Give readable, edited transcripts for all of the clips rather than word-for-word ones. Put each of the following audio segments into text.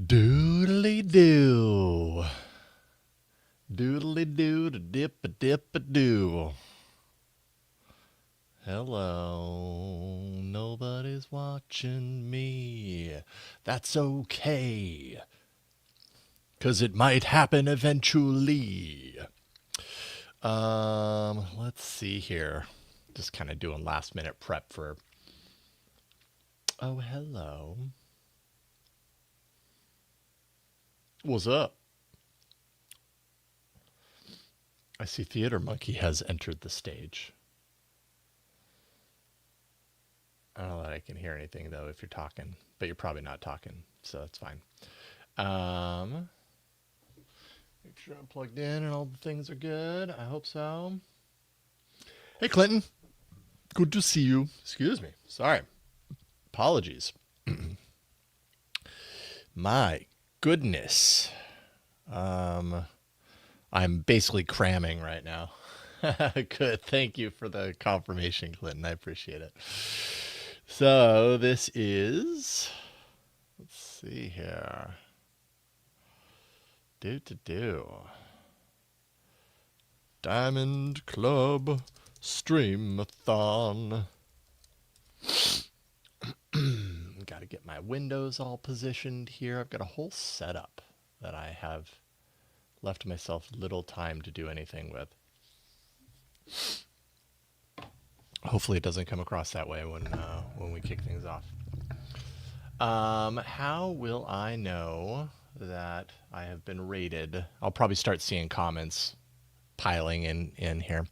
Doodly doo. Doodly doo da dip a dip a doo. Hello, nobody's watching me. That's okay, 'cause it might happen eventually. Let's see here. Just kind of doing last minute prep for. Oh, hello. What's up? I see Theater Monkey has entered the stage. I don't know that I can hear anything though if you're talking, but you're probably not talking, so that's fine. Make sure I'm plugged in and all the things are good. I hope so. Hey, Clinton. Good to see you. Excuse me. Sorry. Apologies. My goodness. I'm basically cramming right now. Good. Thank you for the confirmation, Clinton. I appreciate it. So this is. Let's see here. Do. Diamond Club Streamathon. Got to get my windows all positioned here. I've got a whole setup that I have left myself little time to do anything with. Hopefully it doesn't come across that way when we kick things off. How will I know that I have been rated? I'll probably start seeing comments piling in here.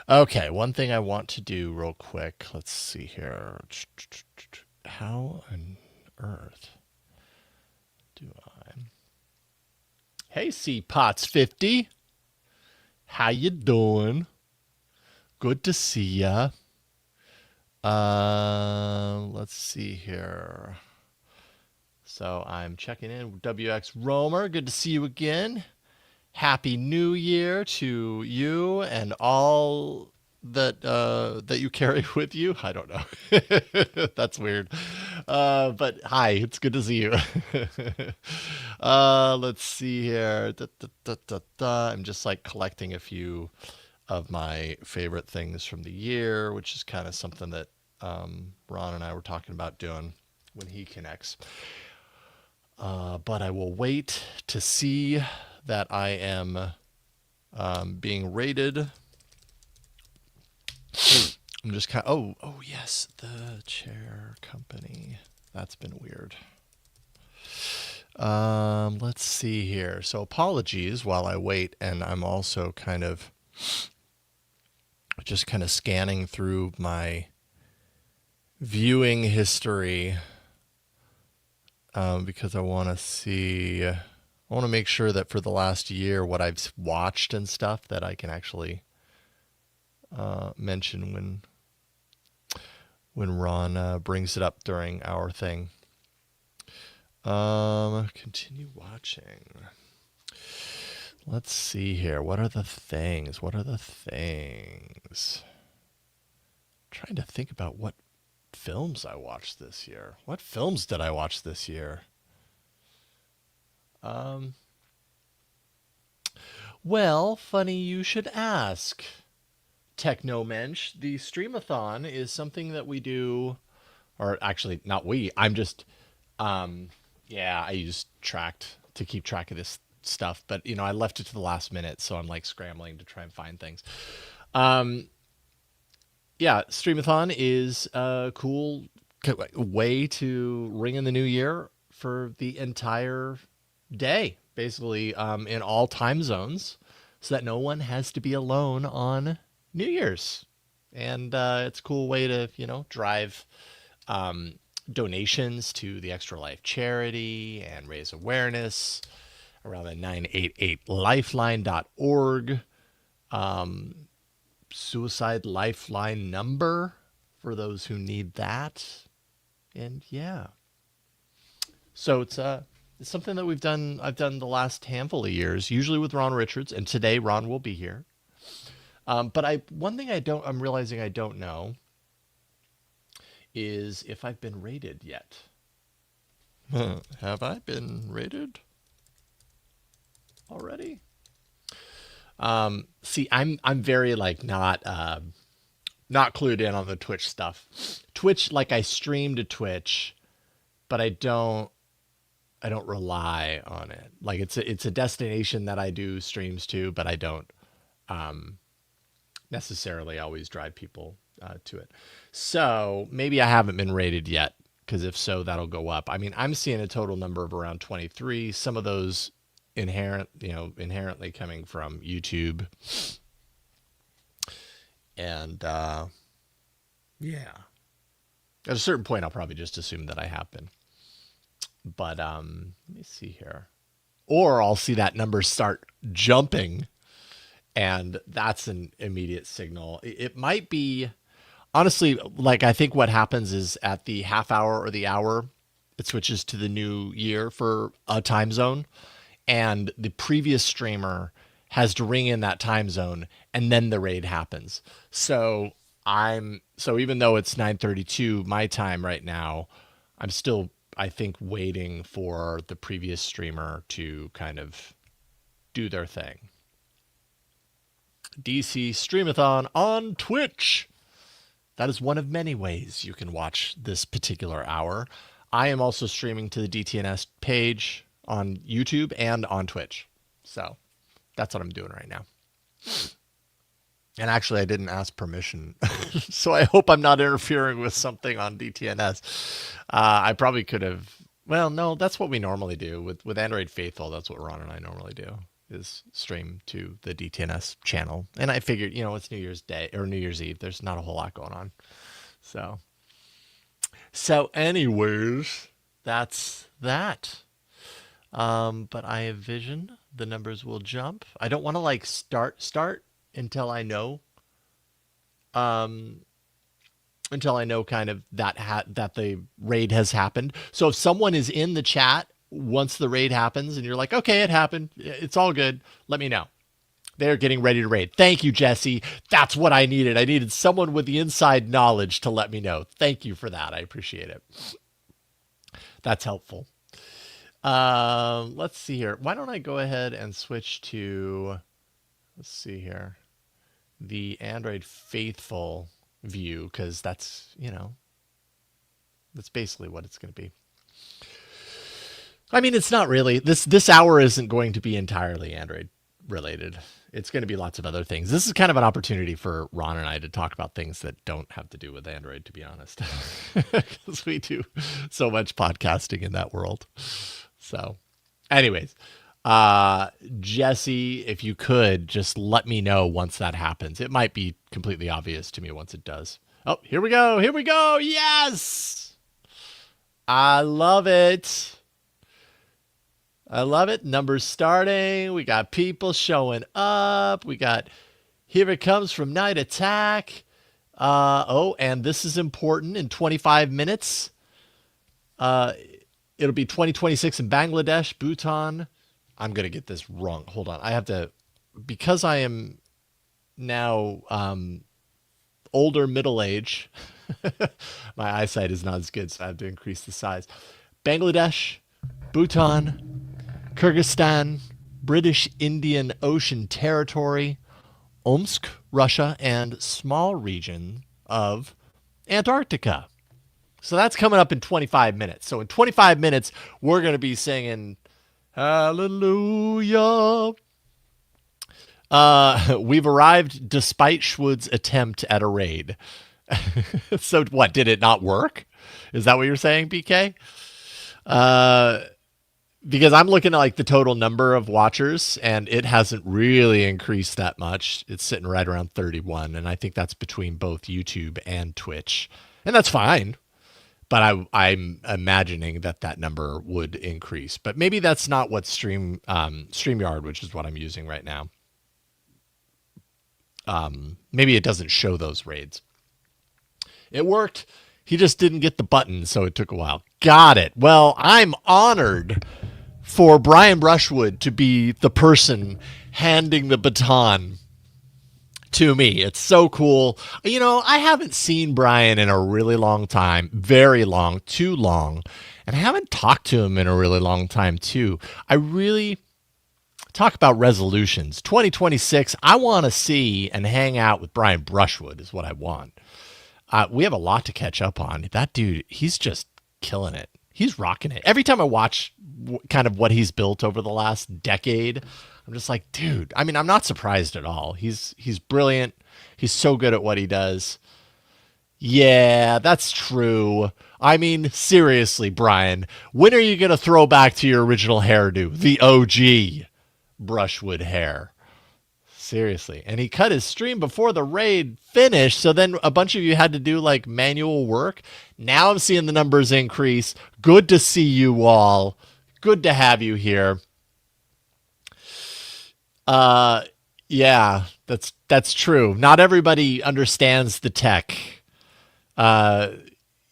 Okay, one thing I want to do real quick. Let's see here. How on earth do I? Hey, C Pots 50. How you doing? Good to see ya. Let's see here. So I'm checking in. WX Romer, good to see you again. Happy New Year to you and all that you carry with you. I don't know. That's weird. But hi, it's good to see you. Let's see here. I'm just like collecting a few of my favorite things from the year, which is kind of something that Ron and I were talking about doing when he connects. But I will wait to see that I am being rated. I'm just kind of, oh yes, the chair company. That's been weird. Let's see here. So apologies while I wait, and I'm also kind of just kind of scanning through my viewing history because I want to see, I want to make sure that for the last year, what I've watched and stuff that I can actually mention when Ron brings it up during our thing. Continue watching. Let's see here. What are the things? I'm trying to think about what films I watched this year. What films did I watch this year? Well, funny you should ask. Technomensch, the Streamathon is something that we do, or actually not we. I'm just, I use Tracked to keep track of this stuff, but I left it to the last minute, so I'm like scrambling to try and find things. Streamathon is a cool way to ring in the new year for the entire day, basically, in all time zones, so that no one has to be alone on New Year's. And it's a cool way to, drive donations to the Extra Life charity and raise awareness around the 988lifeline.org suicide lifeline number for those who need that. And yeah. So it's something that I've done the last handful of years, usually with Ron Richards, and today Ron will be here. But one thing I'm realizing I don't know is if I've been rated yet. Have I been rated already? See, I'm very like not clued in on the Twitch stuff. Twitch, like I stream to Twitch, but I don't rely on it. Like it's a destination that I do streams to, but I don't necessarily always drive people to it. So maybe I haven't been rated yet, because if so, that'll go up. I mean, I'm seeing a total number of around 23. Some of those inherently coming from YouTube, and yeah, at a certain point, I'll probably just assume that I have been. But let me see here. Or I'll see that number start jumping, and that's an immediate signal. It might be, honestly, like I think what happens is at the half hour or the hour, it switches to the new year for a time zone, and the previous streamer has to ring in that time zone, and then the raid happens. So even though it's 9:32 my time right now, I'm still, I think, waiting for the previous streamer to kind of do their thing. DC Streamathon on Twitch. That is one of many ways you can watch this particular hour. I am also streaming to the DTNS page on YouTube and on Twitch. So that's what I'm doing right now. And actually, I didn't ask permission, so I hope I'm not interfering with something on DTNS. I probably could have. Well, no, that's what we normally do with Android Faithful. That's what Ron and I normally do, is stream to the DTNS channel. And I figured, it's New Year's Day or New Year's Eve. There's not a whole lot going on. So anyways, that's that. But I have vision. The numbers will jump. I don't want to start until I know kind of that the raid has happened. So if someone is in the chat once the raid happens and you're like, okay, it happened, it's all good, let me know. They're getting ready to raid. Thank you, Jesse. That's what I needed. I needed someone with the inside knowledge to let me know. Thank you for that. I appreciate it. That's helpful. Let's see here. Why don't I go ahead and switch to, let's see here, the Android Faithful view, because that's basically what it's going to be. I mean, it's not really. This hour isn't going to be entirely Android related. It's going to be lots of other things. This is kind of an opportunity for Ron and I to talk about things that don't have to do with Android, to be honest, because we do so much podcasting in that world. So anyways, Jesse, if you could just let me know once that happens. It might be completely obvious to me once it does. Oh, here we go. Here we go. Yes. I love it. I love it. Numbers starting. We got people showing up. We got, here it comes from Night Attack. And this is important. In 25 minutes, it'll be 2026 in Bangladesh, Bhutan. I'm going to get this wrong. Hold on. I have to, because I am now older, middle age, my eyesight is not as good, so I have to increase the size. Bangladesh, Bhutan, Kyrgyzstan, British Indian Ocean Territory, Omsk, Russia, and small region of Antarctica. So that's coming up in 25 minutes. So in 25 minutes, we're going to be singing Hallelujah. We've arrived despite Schwood's attempt at a raid. So what, did it not work? Is that what you're saying, BK? Because I'm looking at like the total number of watchers, and it hasn't really increased that much. It's sitting right around 31, and I think that's between both YouTube and Twitch, and that's fine. But I'm imagining that number would increase. But maybe that's not what StreamYard, which is what I'm using right now. Maybe it doesn't show those raids. It worked. He just didn't get the button, so it took a while. Got it. Well, I'm honored for Brian Brushwood to be the person handing the baton to me. It's so cool. You know, I haven't seen Brian in a really long time, very long, too long. And I haven't talked to him in a really long time, too. I really talk about resolutions. 2026, I want to see and hang out with Brian Brushwood, is what I want. We have a lot to catch up on. That dude, he's just killing it. He's rocking it. Every time I watch kind of what he's built over the last decade, I'm just like, dude. I mean, I'm not surprised at all. He's brilliant. He's so good at what he does. Yeah, that's true. I mean, seriously, Brian, when are you going to throw back to your original hairdo, the OG Brushwood hair? Seriously. And he cut his stream before the raid finished. So then a bunch of you had to do like manual work. Now I'm seeing the numbers increase. Good to see you all. Good to have you here. Yeah, that's true. Not everybody understands the tech, uh,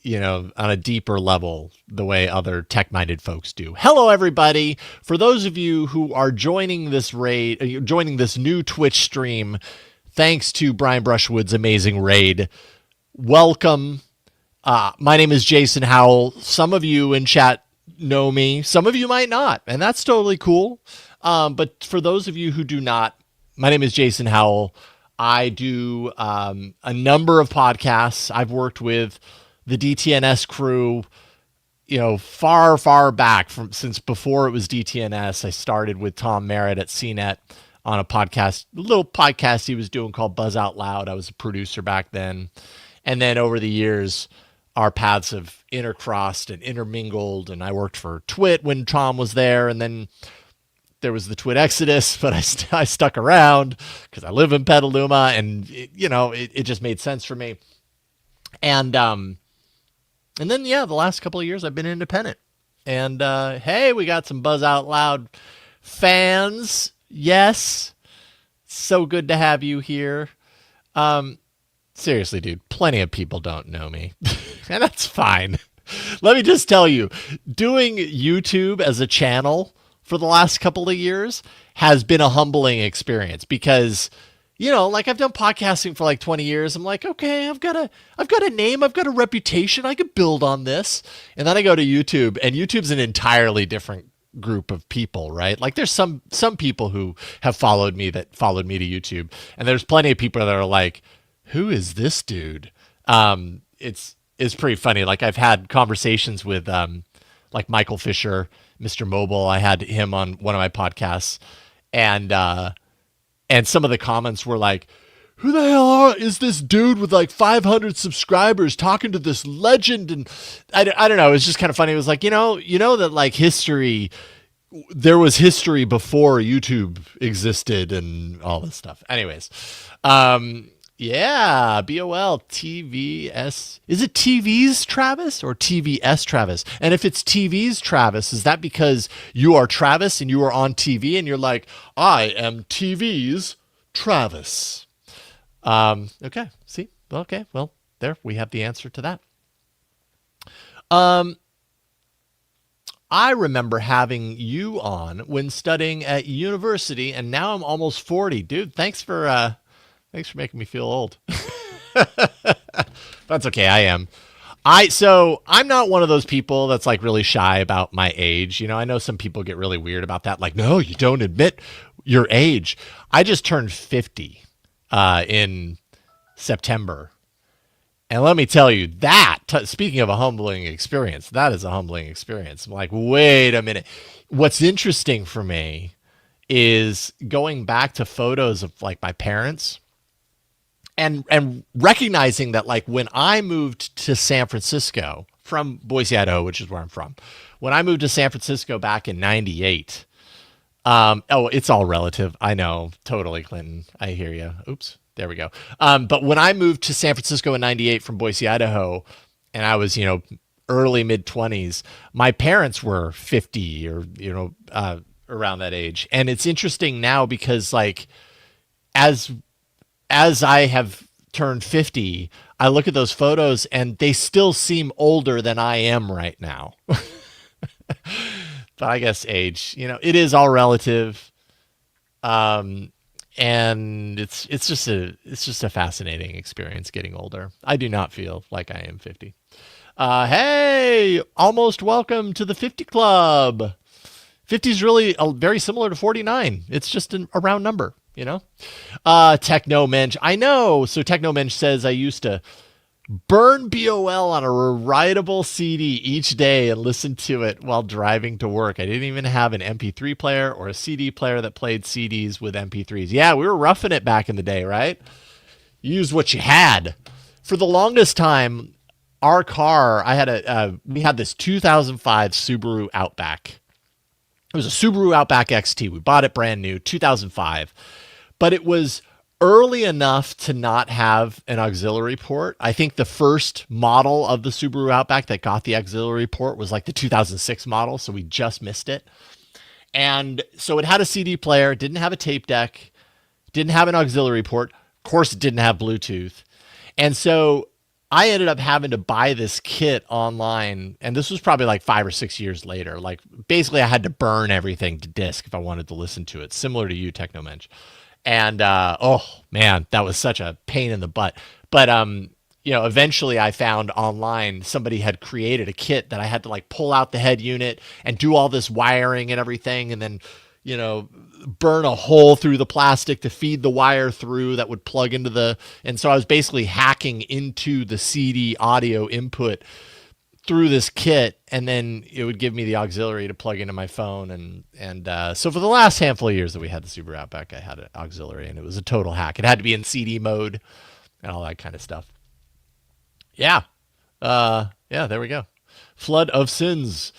on a deeper level, the way other tech-minded folks do. Hello, everybody. For those of you who are joining this raid, joining this new Twitch stream, thanks to Brian Brushwood's amazing raid, welcome. My name is Jason Howell. Some of you in chat know me. Some of you might not, and that's totally cool. But for those of you who do not, my name is Jason Howell. I do a number of podcasts. I've worked with the DTNS crew, far, far back since before it was DTNS. I started with Tom Merritt at CNET on a little podcast he was doing called Buzz Out Loud. I was a producer back then. And then over the years, our paths have intercrossed and intermingled. And I worked for Twit when Tom was there. And then there was the Twit Exodus, but I stuck around because I live in Petaluma, and it just made sense for me. And then the last couple of years I've been independent. And hey, we got some Buzz Out Loud fans. Yes, so good to have you here. Seriously, dude, plenty of people don't know me, and that's fine. Let me just tell you, doing YouTube as a channel for the last couple of years has been a humbling experience because, I've done podcasting for like 20 years. I'm like, okay, I've got a name, I've got a reputation, I could build on this. And then I go to YouTube, and YouTube's an entirely different group of people, right? Like there's some people who have followed me to YouTube, and there's plenty of people that are like, who is this dude? It's pretty funny. Like I've had conversations with like Michael Fisher, Mr. Mobile. I had him on one of my podcasts, and some of the comments were like, who the hell is this dude with like 500 subscribers talking to this legend? And I don't know. It was just kind of funny. It was like, that like there was history before YouTube existed and all this stuff. Anyways, yeah, BOL, TVS. Is it TV's Travis or TVS Travis? And if it's TV's Travis, is that because you are Travis and you are on TV and you're like, I am TV's Travis? Okay, see? Okay, well, there we have the answer to that. I remember having you on when studying at university, and now I'm almost 40. Dude, thanks for making me feel old. That's okay. I am. So I'm not one of those people that's like really shy about my age. I know some people get really weird about that. Like, no, you don't admit your age. I just turned 50 in September. And let me tell you speaking of a humbling experience, that is a humbling experience. I'm like, wait a minute. What's interesting for me is going back to photos of like my parents, and recognizing that like when I moved to San Francisco from Boise, Idaho, which is where I'm from, when I moved to San Francisco back in 98, it's all relative. I know. Totally, Clinton. I hear you. Oops. There we go. But when I moved to San Francisco in 98 from Boise, Idaho, and I was, early mid 20s, my parents were 50 or, around that age. And it's interesting now because like, as I have turned 50, I look at those photos and they still seem older than I am right now. But I guess age, it is all relative. and it's just a fascinating experience getting older. I do not feel like I am 50. Hey, almost welcome to the 50 Club. 50 is really very similar to 49. It's just a round number, you know? Techno Mensch. I know. So Techno Mensch says I used to burn BOL on a rewritable CD each day and listen to it while driving to work. I didn't even have an MP3 player or a CD player that played CDs with MP3s. Yeah, we were roughing it back in the day, right? Use what you had. For the longest time, our car, we had this 2005 Subaru Outback. It was a Subaru Outback XT. We bought it brand new, 2005. But it was early enough to not have an auxiliary port. I think the first model of the Subaru Outback that got the auxiliary port was like the 2006 model, so we just missed it. And so it had a CD player, didn't have a tape deck, didn't have an auxiliary port. Of course, it didn't have Bluetooth. And so I ended up having to buy this kit online, and this was probably like 5 or 6 years later. Like basically I had to burn everything to disk if I wanted to listen to it, similar to you, Technomensch. And oh man, that was such a pain in the butt. But eventually I found online somebody had created a kit that I had to like pull out the head unit and do all this wiring and everything, and then burn a hole through the plastic to feed the wire through that would plug into and so I was basically hacking into the CD audio input through this kit, and then it would give me the auxiliary to plug into my phone. And so for the last handful of years that we had the Subaru Outback, I had an auxiliary, and it was a total hack. It had to be in CD mode and all that kind of stuff. Yeah. There we go. Flood of Sins.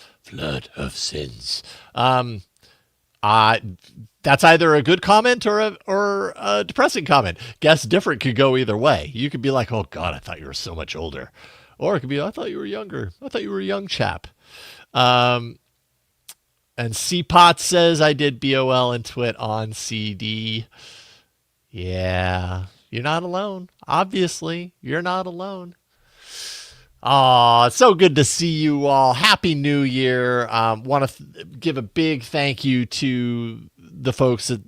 That's either a good comment or a depressing comment. Guess different could go either way. You could be like, oh God, I thought you were so much older. Or it could be, I thought you were younger. I thought you were a young chap. And C-Pot says, I did BOL and Twit on CD. Yeah, you're not alone. Obviously, you're not alone. Oh, it's so good to see you all. Happy New Year. Want to give a big thank you to the folks that,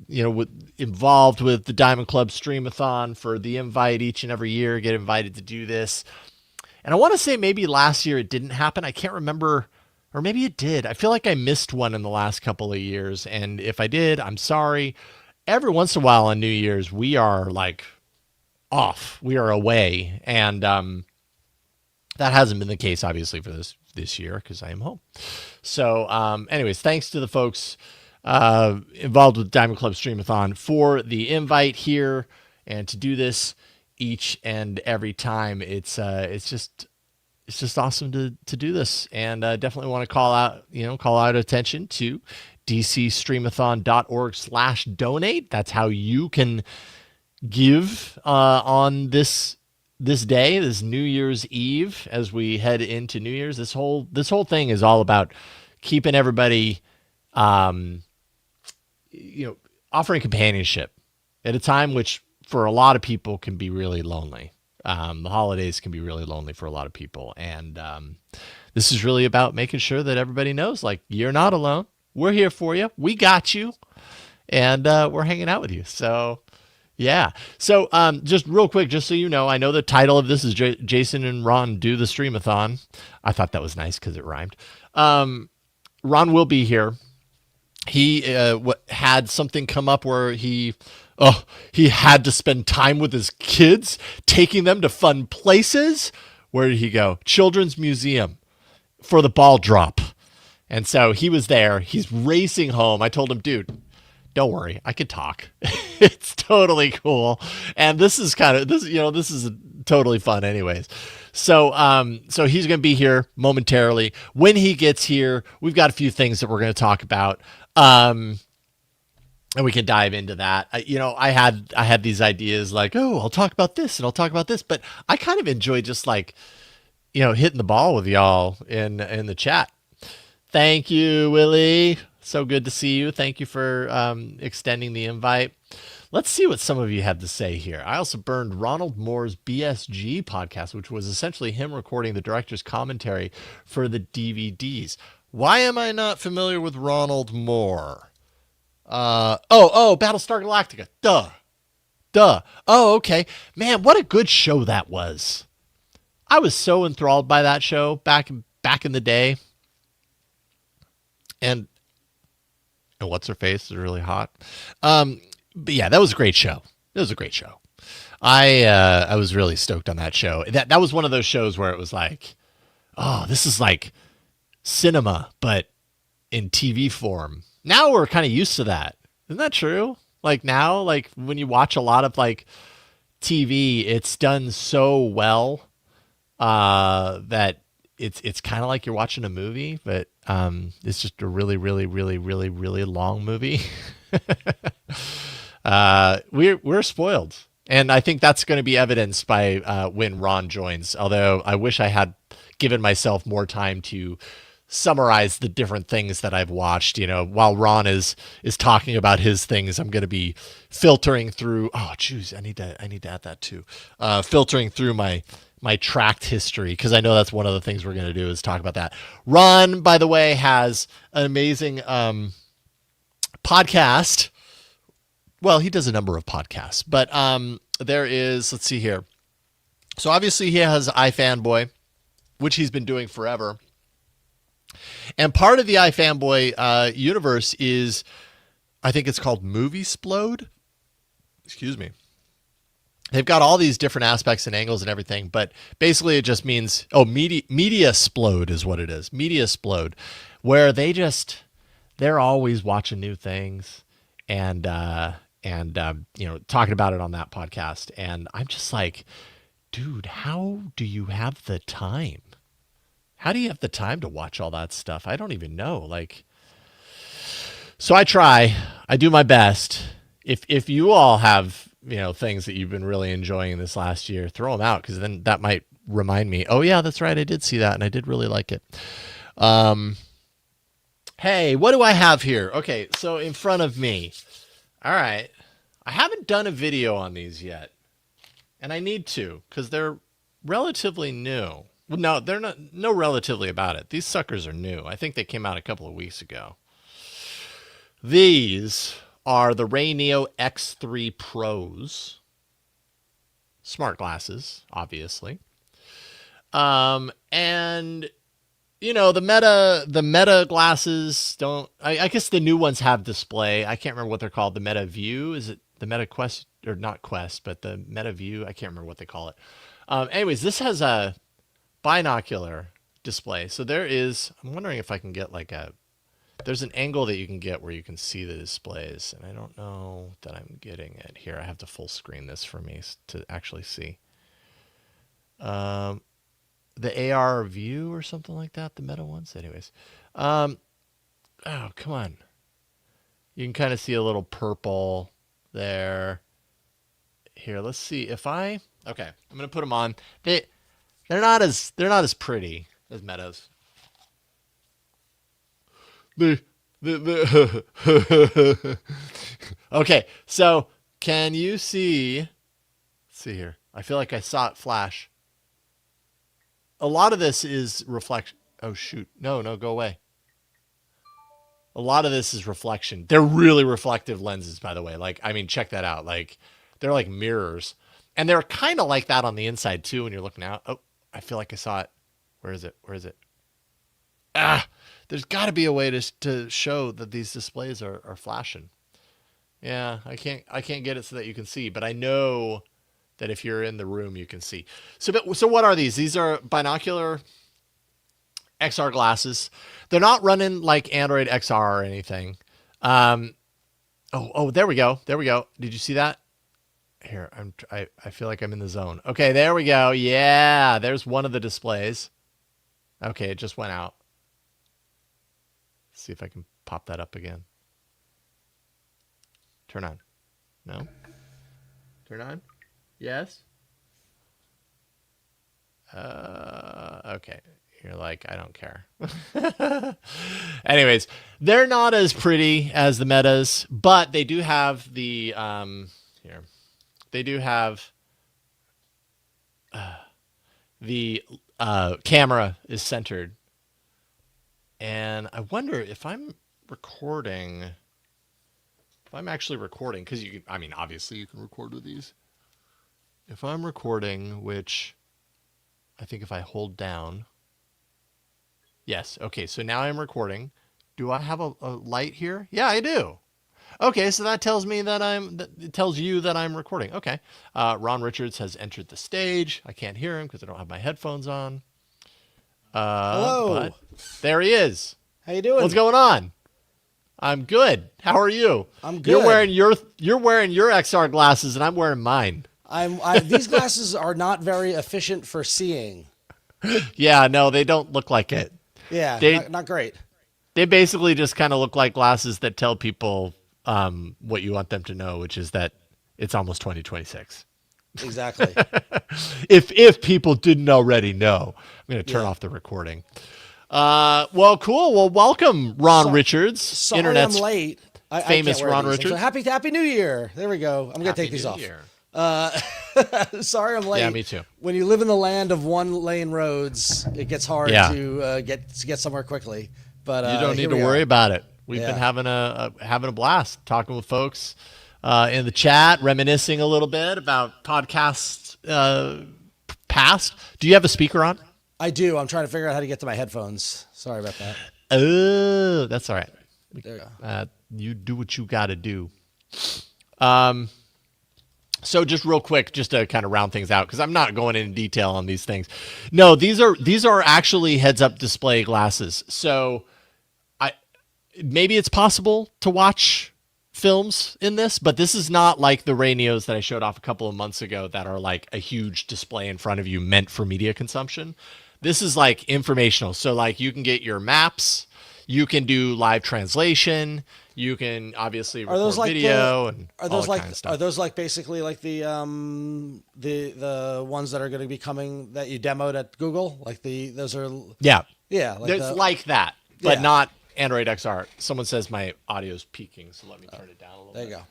involved with the Diamond Club Streamathon for the invite each and every year, get invited to do this. And I want to say maybe last year it didn't happen. I can't remember, or maybe it did. I feel like I missed one in the last couple of years. And if I did, I'm sorry. Every once in a while on New Year's, we are like off. We are away. And that hasn't been the case, obviously, for this year because I am home. So anyways, thanks to the folks involved with Diamond Club Streamathon for the invite here and to do this each and every time. It's just awesome to do this, and definitely want to call out attention to dcstreamathon.org/donate. That's how you can give on this day, this New Year's Eve, as we head into New Year's. This whole thing is all about keeping everybody, offering companionship at a time which for a lot of people can be really lonely. The holidays can be really lonely for a lot of people. And this is really about making sure that everybody knows, like, you're not alone. We're here for you. We got you. And we're hanging out with you. So, yeah. So just real quick, just so you know, I know the title of this is Jason and Ron Do the Streamathon. I thought that was nice because it rhymed. Ron will be here. He had something come up where he had to spend time with his kids, taking them to fun places. Where did he go? Children's Museum for the ball drop. And so he was there. He's racing home. I told him, dude, don't worry. I could talk. It's totally cool. And this is totally fun anyways. So he's going to be here momentarily. When he gets here, we've got a few things that we're going to talk about. And we can dive into that. I had these ideas like, oh, I'll talk about this and I'll talk about this, but I kind of enjoy just like, hitting the ball with y'all in the chat. Thank you, Willie. So good to see you. Thank you for extending the invite. Let's see what some of you had to say here. I also burned Ronald Moore's BSG podcast, which was essentially him recording the director's commentary for the DVDs. Why am I not familiar with Ronald Moore? Battlestar Galactica. Duh. Oh, okay. Man, what a good show that was. I was so enthralled by that show back in the day. And what's her face is really hot. But yeah, that was a great show. It was a great show. I was really stoked on that show. That was one of those shows where it was like, oh, this is like cinema, but in TV form. Now we're kind of used to that. Isn't that true? Like now, like when you watch a lot of like TV, it's done so well that it's kind of like you're watching a movie, but it's just a really, really, really, really, really long movie. We're spoiled, and I think that's going to be evidenced by when Ron joins. Although I wish I had given myself more time to summarize the different things that I've watched. You know, while Ron is talking about his things, I'm going to be filtering through. Oh, geez, I need to add that too. Filtering through my tracked history, because I know that's one of the things we're going to do is talk about that. Ron, by the way, has an amazing podcast. Well, he does a number of podcasts, but there is, let's see here. So obviously he has iFanboy, which he's been doing forever. And part of the iFanboy universe is, I think it's called Movie Splode. Excuse me. They've got all these different aspects and angles and everything, but basically it just means, media splode is what it is. Media splode, where they're always watching new things and talking about it on that podcast. And I'm just like, dude, how do you have the time? How do you have the time to watch all that stuff? I don't even know. Like, so I do my best. If you all have, things that you've been really enjoying this last year, throw them out, because then that might remind me, oh yeah, that's right, I did see that and I did really like it. Hey, what do I have here? Okay, so in front of me. All right. I haven't done a video on these yet. And I need to, because they're relatively new. Well, no, they're not. No, relatively about it. These suckers are new. I think they came out a couple of weeks ago. These are the Ray Neo X3 Pros. Smart glasses, obviously. And the Meta glasses don't. I guess the new ones have display. I can't remember what they're called. The Meta View, is it the Meta Quest, or not Quest, but the Meta View? I can't remember what they call it. Anyways, this has a binocular display. So I'm wondering if I can get there's an angle that you can get where you can see the displays, and I don't know that I'm getting it here. I have to full screen this for me to actually see. The AR View or something like that, the Meta ones. Anyways, oh, come on. You can kind of see a little purple there. Here, let's see if okay, I'm going to put them on. They're not as pretty as Metas. Okay, so can you see? Let's see here. I feel like I saw it flash. A lot of this is reflection. Oh shoot! No, go away. A lot of this is reflection. They're really reflective lenses, by the way. Check that out. They're like mirrors, and they're kind of like that on the inside too. When you're looking out. Oh, I feel like I saw it. Where is it? There's got to be a way to show that these displays are flashing. Yeah, I can't get it so that you can see, but I know that if you're in the room, you can see. So what are these? These are binocular XR glasses. They're not running like Android XR or anything. There we go. Did you see that? Here, I feel like I'm in the zone. Okay, there we go. Yeah, there's one of the displays. Okay, it just went out. Let's see if I can pop that up again. Turn on. No? Turn on? Yes? Okay. You're like, I don't care. Anyways, they're not as pretty as the Metas, but they do have the, here. They do have the camera is centered. And I wonder if I'm recording. if I'm actually recording, because you can, I mean, obviously you can record with these. If I'm recording, which I think if I hold down, yes. Okay, so now I'm recording. Do I have a light here? Yeah, I do. Okay, so that tells me that it tells you that I'm recording. Okay. Ron Richards has entered the stage. I can't hear him because I don't have my headphones on. Hello. But there he is. How you doing? What's going on? I'm good. How are you? I'm good. You're wearing your XR glasses and I'm wearing mine. These glasses are not very efficient for seeing. Yeah, no, they don't look like it. Yeah, not great. They basically just kind of look like glasses that tell people what you want them to know, which is that it's almost 2026. Exactly. If people didn't already know, I'm going to turn off the recording. Well, cool. Well, welcome, Ron Richards. Sorry, Internet's I'm late. famous Ron these. Richards. So happy New Year. There we go. I'm gonna take these off. Sorry, I'm late. Yeah, me too. When you live in the land of one lane roads, it gets hard to get somewhere quickly. But you don't need to worry about it. We've been having a blast talking with folks in the chat, reminiscing a little bit about podcasts past. Do you have a speaker on? I do. I'm trying to figure out how to get to my headphones. Sorry about that. Oh, that's all right. There you go. You do what you got to do. So just real quick, just to kind of round things out, because I'm not going into detail on these things. No, these are actually heads-up display glasses. So maybe it's possible to watch films in this, but this is not like the Rayneos that I showed off a couple of months ago that are like a huge display in front of you meant for media consumption. This is like informational. So like you can get your maps, you can do live translation, you can obviously record video and all that kind of stuff. Are those like basically like the ones that are going to be coming that you demoed at Google? Like those are yeah like it's like that, but not Android XR. Someone says my audio's peaking, so let me turn it down a little bit. There you go.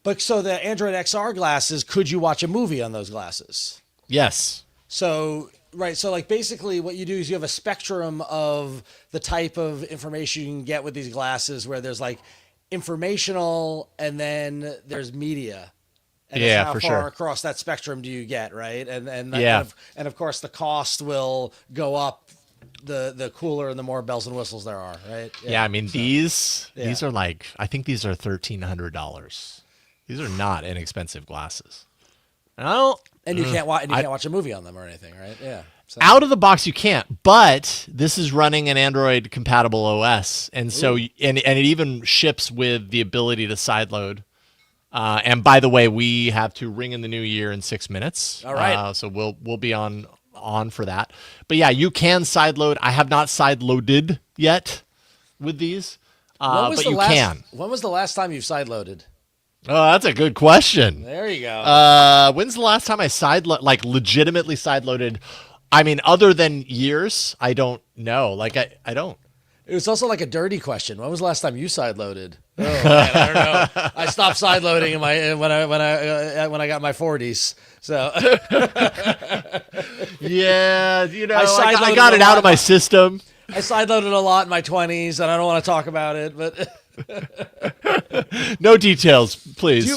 But so the Android XR glasses, could you watch a movie on those glasses? Yes. So, right. So like basically what you do is you have a spectrum of the type of information you can get with these glasses where there's like informational and then there's media. And yeah, how for far sure. Across that spectrum do you get, right? And of course the cost will go up the cooler and the more bells and whistles there are, right? Yeah, I mean these are like, I think these are $1,300. These are not inexpensive glasses. And you can't watch a movie on them or anything, right? Yeah. So. Out of the box you can't, but this is running an Android compatible OS, and so and it even ships with the ability to sideload. And by the way, we have to ring in the new year in 6 minutes. All right. So we'll be on for that. But yeah, you can sideload. I have not sideloaded yet with these, but you can. When was the last time you've sideloaded? Oh, that's a good question. There you go. When's the last time I legitimately sideloaded? I mean, other than years, I don't know. Like I don't. It was also like a dirty question. When was the last time you sideloaded? Oh, man, I don't know. I stopped sideloading when I got my 40s. So yeah, I got it out of my system. I sideloaded a lot in my 20s, and I don't want to talk about it, but no details, please. Do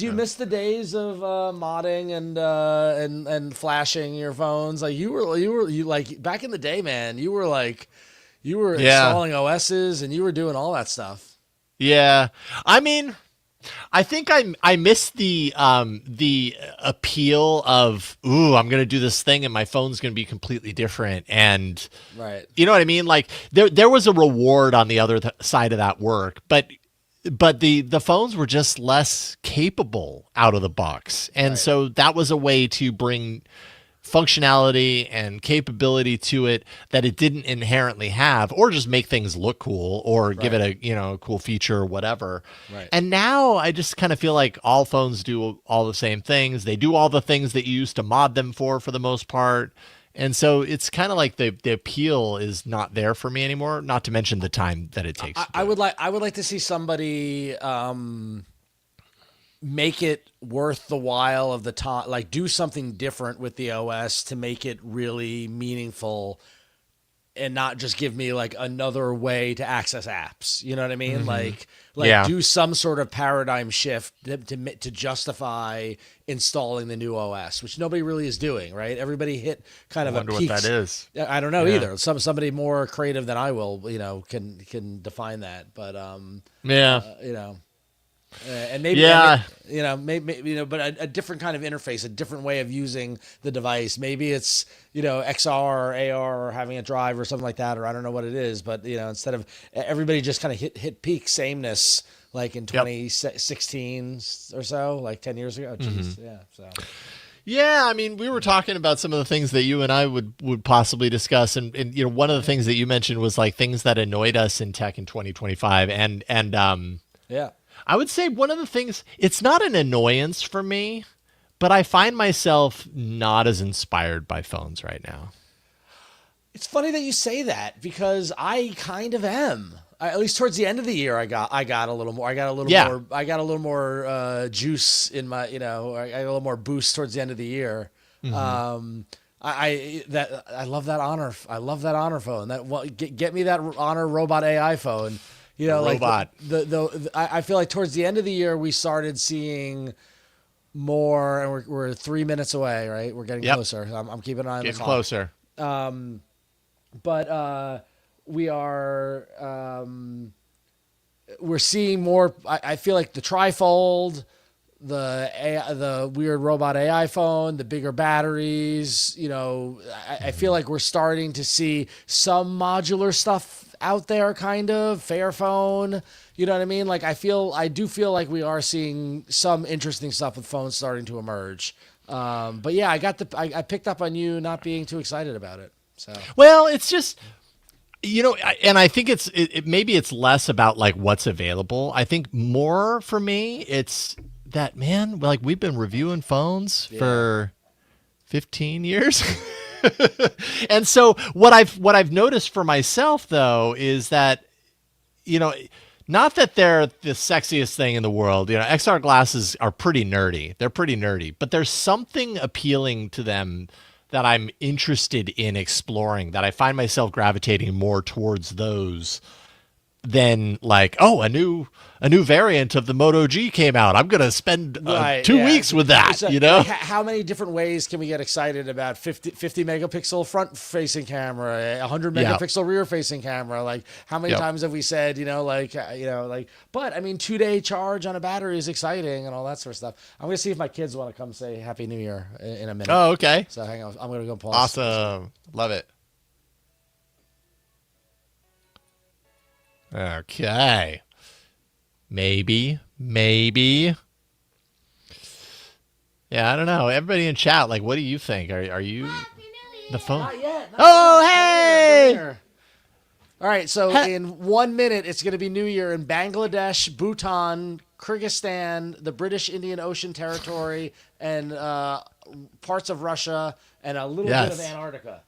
you miss the days of modding and flashing your phones? Like you like back in the day, man. You were installing OSs and you were doing all that stuff. Yeah, I mean, I think I miss the appeal of I'm gonna do this thing and my phone's gonna be completely different, and you know what I mean. Like there was a reward on the other side of that work, but the phones were just less capable out of the box, and so that was a way to bring functionality and capability to it that it didn't inherently have, or just make things look cool, or give it a cool feature or whatever. And now I just kind of feel like all phones do all the same things. They do all the things that you used to mod them for the most part. And so it's kind of like the appeal is not there for me anymore, not to mention the time that it takes. I would like to see somebody make it worth the while of the time, like do something different with the OS to make it really meaningful and not just give me like another way to access apps. You know what I mean? Like do some sort of paradigm shift to justify installing the new OS, which nobody really is doing, right? Everybody hit kind of a peak. I wonder what that is. I don't know either. Somebody more creative than I will, can define that. But and maybe but a different kind of interface, a different way of using the device. Maybe it's XR or AR or having a drive or something like that, or I don't know what it is. But instead of everybody just kind of hit peak sameness like in 2016 or so, like 10 years ago. Jeez, yeah. So. Yeah, I mean, we were talking about some of the things that you and I would possibly discuss, and one of the things that you mentioned was like things that annoyed us in tech in 2025, and I would say one of the things, it's not an annoyance for me, but I find myself not as inspired by phones right now. It's funny that you say that because I kind of am. At least towards the end of the year, I got a little more. I got a little more juice in my. I got a little more boost towards the end of the year. Mm-hmm. I love that Honor. I love that Honor phone. Get me that Honor Robot AI phone. Robot. I feel like towards the end of the year we started seeing more, and we're 3 minutes away, right? We're getting closer. I'm keeping an eye on the clock. Closer. But we are we're seeing more. I feel like the trifold, the weird robot AI phone, the bigger batteries. I feel like we're starting to see some modular stuff out there, kind of Fairphone. You know what I mean? Like I do feel like we are seeing some interesting stuff with phones starting to emerge. But yeah, I picked up on you not being too excited about it. So well, it's just. And I think maybe it's less about like what's available. I think more for me, it's that, man, like we've been reviewing phones for 15 years. And so what I've noticed for myself though, is that, not that they're the sexiest thing in the world, XR glasses are pretty nerdy. They're pretty nerdy, but there's something appealing to them that I'm interested in exploring, that I find myself gravitating more towards those than like, a new variant of the Moto G came out. I'm going to spend 2 weeks with that, How many different ways can we get excited about 50 megapixel front facing camera, 100 megapixel rear facing camera? Like how many times have we said, but I mean, 2-day charge on a battery is exciting and all that sort of stuff. I'm going to see if my kids want to come say Happy New Year in a minute. Oh, okay. So hang on. I'm going to go pause. Awesome. Love it. Okay. Maybe. Yeah, I don't know. Everybody in chat, like, what do you think? Are you the phone? Not yet. Hey! All right, so in 1 minute, it's going to be New Year in Bangladesh, Bhutan, Kyrgyzstan, the British Indian Ocean Territory, and parts of Russia, and a little bit of Antarctica.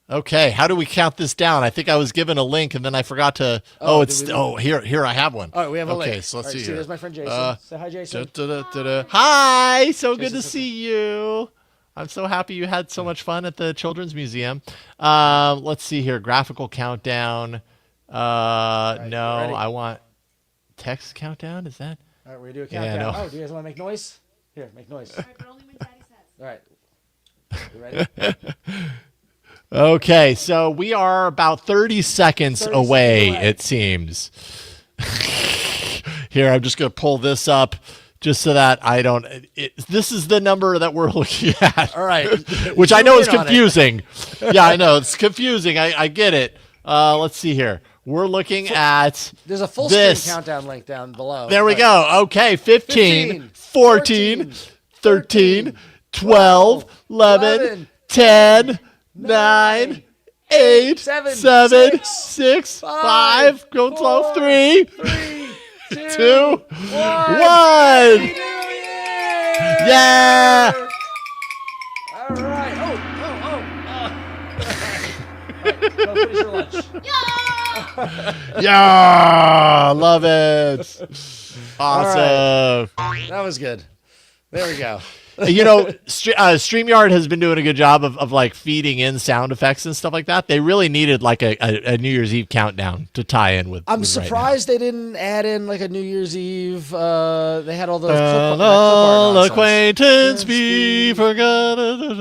Okay, how do we count this down? I think I was given a link and then I forgot to. Here I have one. All right, we have a link. Okay, so let's see here. There's my friend Jason. Say hi, Jason. Hi, so good to see you. I'm so happy you had so much fun at the Children's Museum. Let's see here. Graphical countdown. No, I want text countdown. Is that? All right, we're going to do a countdown. Oh, do you guys want to make noise? Here, make noise. All right, but only when Daddy says. All right. You ready? Okay, so we are about 30 seconds away, it seems. Here, I'm just going to pull this up just so that I don't... this is the number that we're looking at. All right. Which I know is confusing. Yeah, I know. It's confusing. I get it. Let's see here. We're looking at... There's a full screen countdown link down below. There we go. Okay, 15, 14, 13, 12, 11, 10... 9, 8, 7, 6, 5, go slow, 3, 2, 1. Yeah! All right. Go finish your lunch. Yeah! Love it. Awesome. Right. That was good. There we go. StreamYard has been doing a good job of like feeding in sound effects and stuff like that. They really needed like a New Year's Eve countdown to tie in with. I'm with surprised they didn't add in like a New Year's Eve. They had all those all acquaintance be forgotten.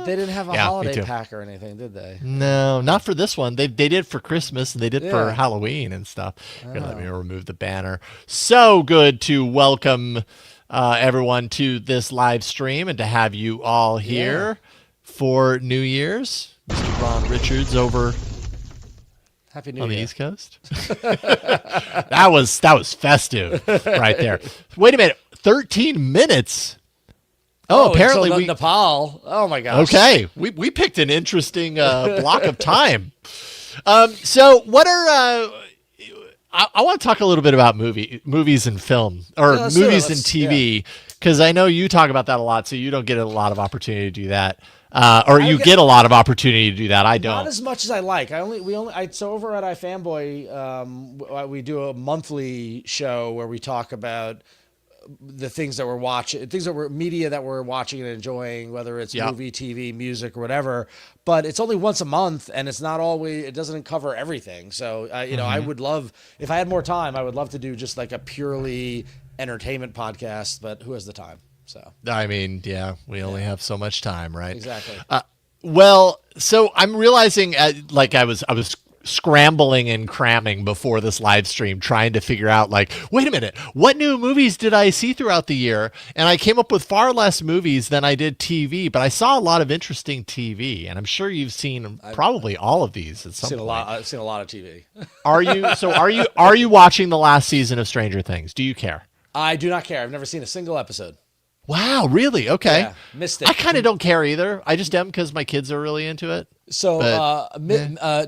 They didn't have a holiday pack or anything, did they? No, not for this one. They did for Christmas and they did for Halloween and stuff. Here, let me remove the banner. So good to welcome everyone to this live stream and to have you all here for New Year's. Mr. Ron Richards over Happy New Year on the East Coast. that was festive right there. Wait a minute, 13 minutes. Apparently we Nepal. Oh my gosh. Okay, we picked an interesting block of time. So what are I want to talk a little bit about movies and film, or movies and TV, because I know you talk about that a lot, so you don't get a lot of opportunity to do that, or you get a lot of opportunity to do that. I don't. Not as much as I like. So over at iFanboy, we do a monthly show where we talk about the things that we're watching, media that we're watching and enjoying, whether it's movie, TV, music, or whatever. But it's only once a month, and it's not always. It doesn't cover everything. So I would love, if I had more time, I would love to do just like a purely entertainment podcast. But who has the time? So I mean, we only have so much time, right? Exactly. Well, so I'm realizing, like I was scrambling and cramming before this live stream, trying to figure out, like, wait a minute, what new movies did I see throughout the year? And I came up with far less movies than I did TV, but I saw a lot of interesting TV, and I'm sure you've seen probably all of these at some point. I've seen a lot of TV. Are you watching the last season of Stranger Things? Do you care? I do not care. I've never seen a single episode. Wow, really? Okay. Yeah, missed it. I kind of don't care either. I just am because my kids are really into it. So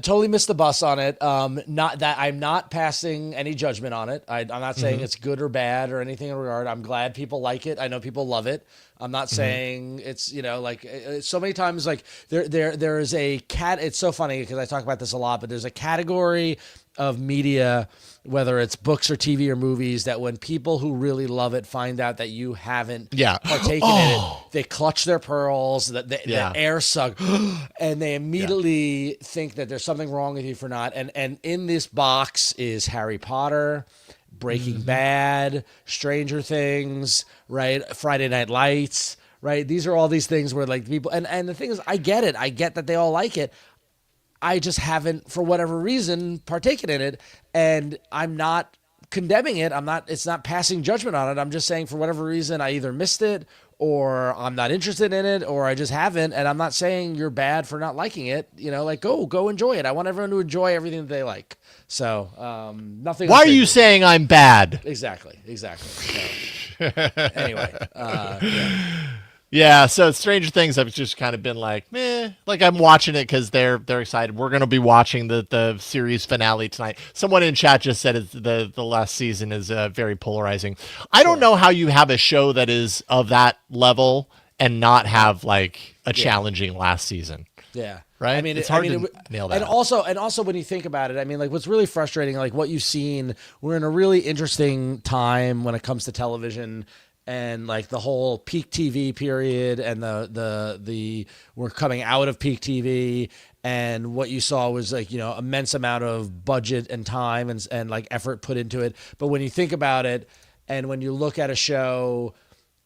totally missed the bus on it. Not that I'm not passing any judgment on it. I'm not saying it's good or bad or anything in regard. I'm glad people like it. I know people love it. I'm not saying it's, so many times, like there is a it's so funny because I talk about this a lot, but there's a category of media, whether it's books or TV or movies, that when people who really love it find out that you haven't partaken in it, they clutch their pearls, the air suck, and they immediately think that there's something wrong with you for not. And in this box is Harry Potter, Breaking Bad, Stranger Things, right? Friday Night Lights, right? These are all these things where like people, and the thing is, I get it. I get that they all like it. I just haven't, for whatever reason, partaken in it, and I'm not condemning it. It's not passing judgment on it. I'm just saying, for whatever reason, I either missed it, or I'm not interested in it, or I just haven't. And I'm not saying you're bad for not liking it. Like go enjoy it. I want everyone to enjoy everything that they like. So nothing. Why are you saying I'm bad? Exactly. So, anyway. Yeah, so Stranger Things, I've just kind of been like, meh. Like, I'm watching it because they're excited. We're going to be watching the series finale tonight. Someone in chat just said the last season is very polarizing. I don't know how you have a show that is of that level and not have, like, a challenging last season. Yeah. Right? It's hard to nail that. And also when you think about it, I mean, like, what's really frustrating, like, what you've seen, we're in a really interesting time when it comes to television. And like the whole peak TV period, and the we're coming out of peak TV, and what you saw was like, immense amount of budget and time and like effort put into it. But when you think about it, and when you look at a show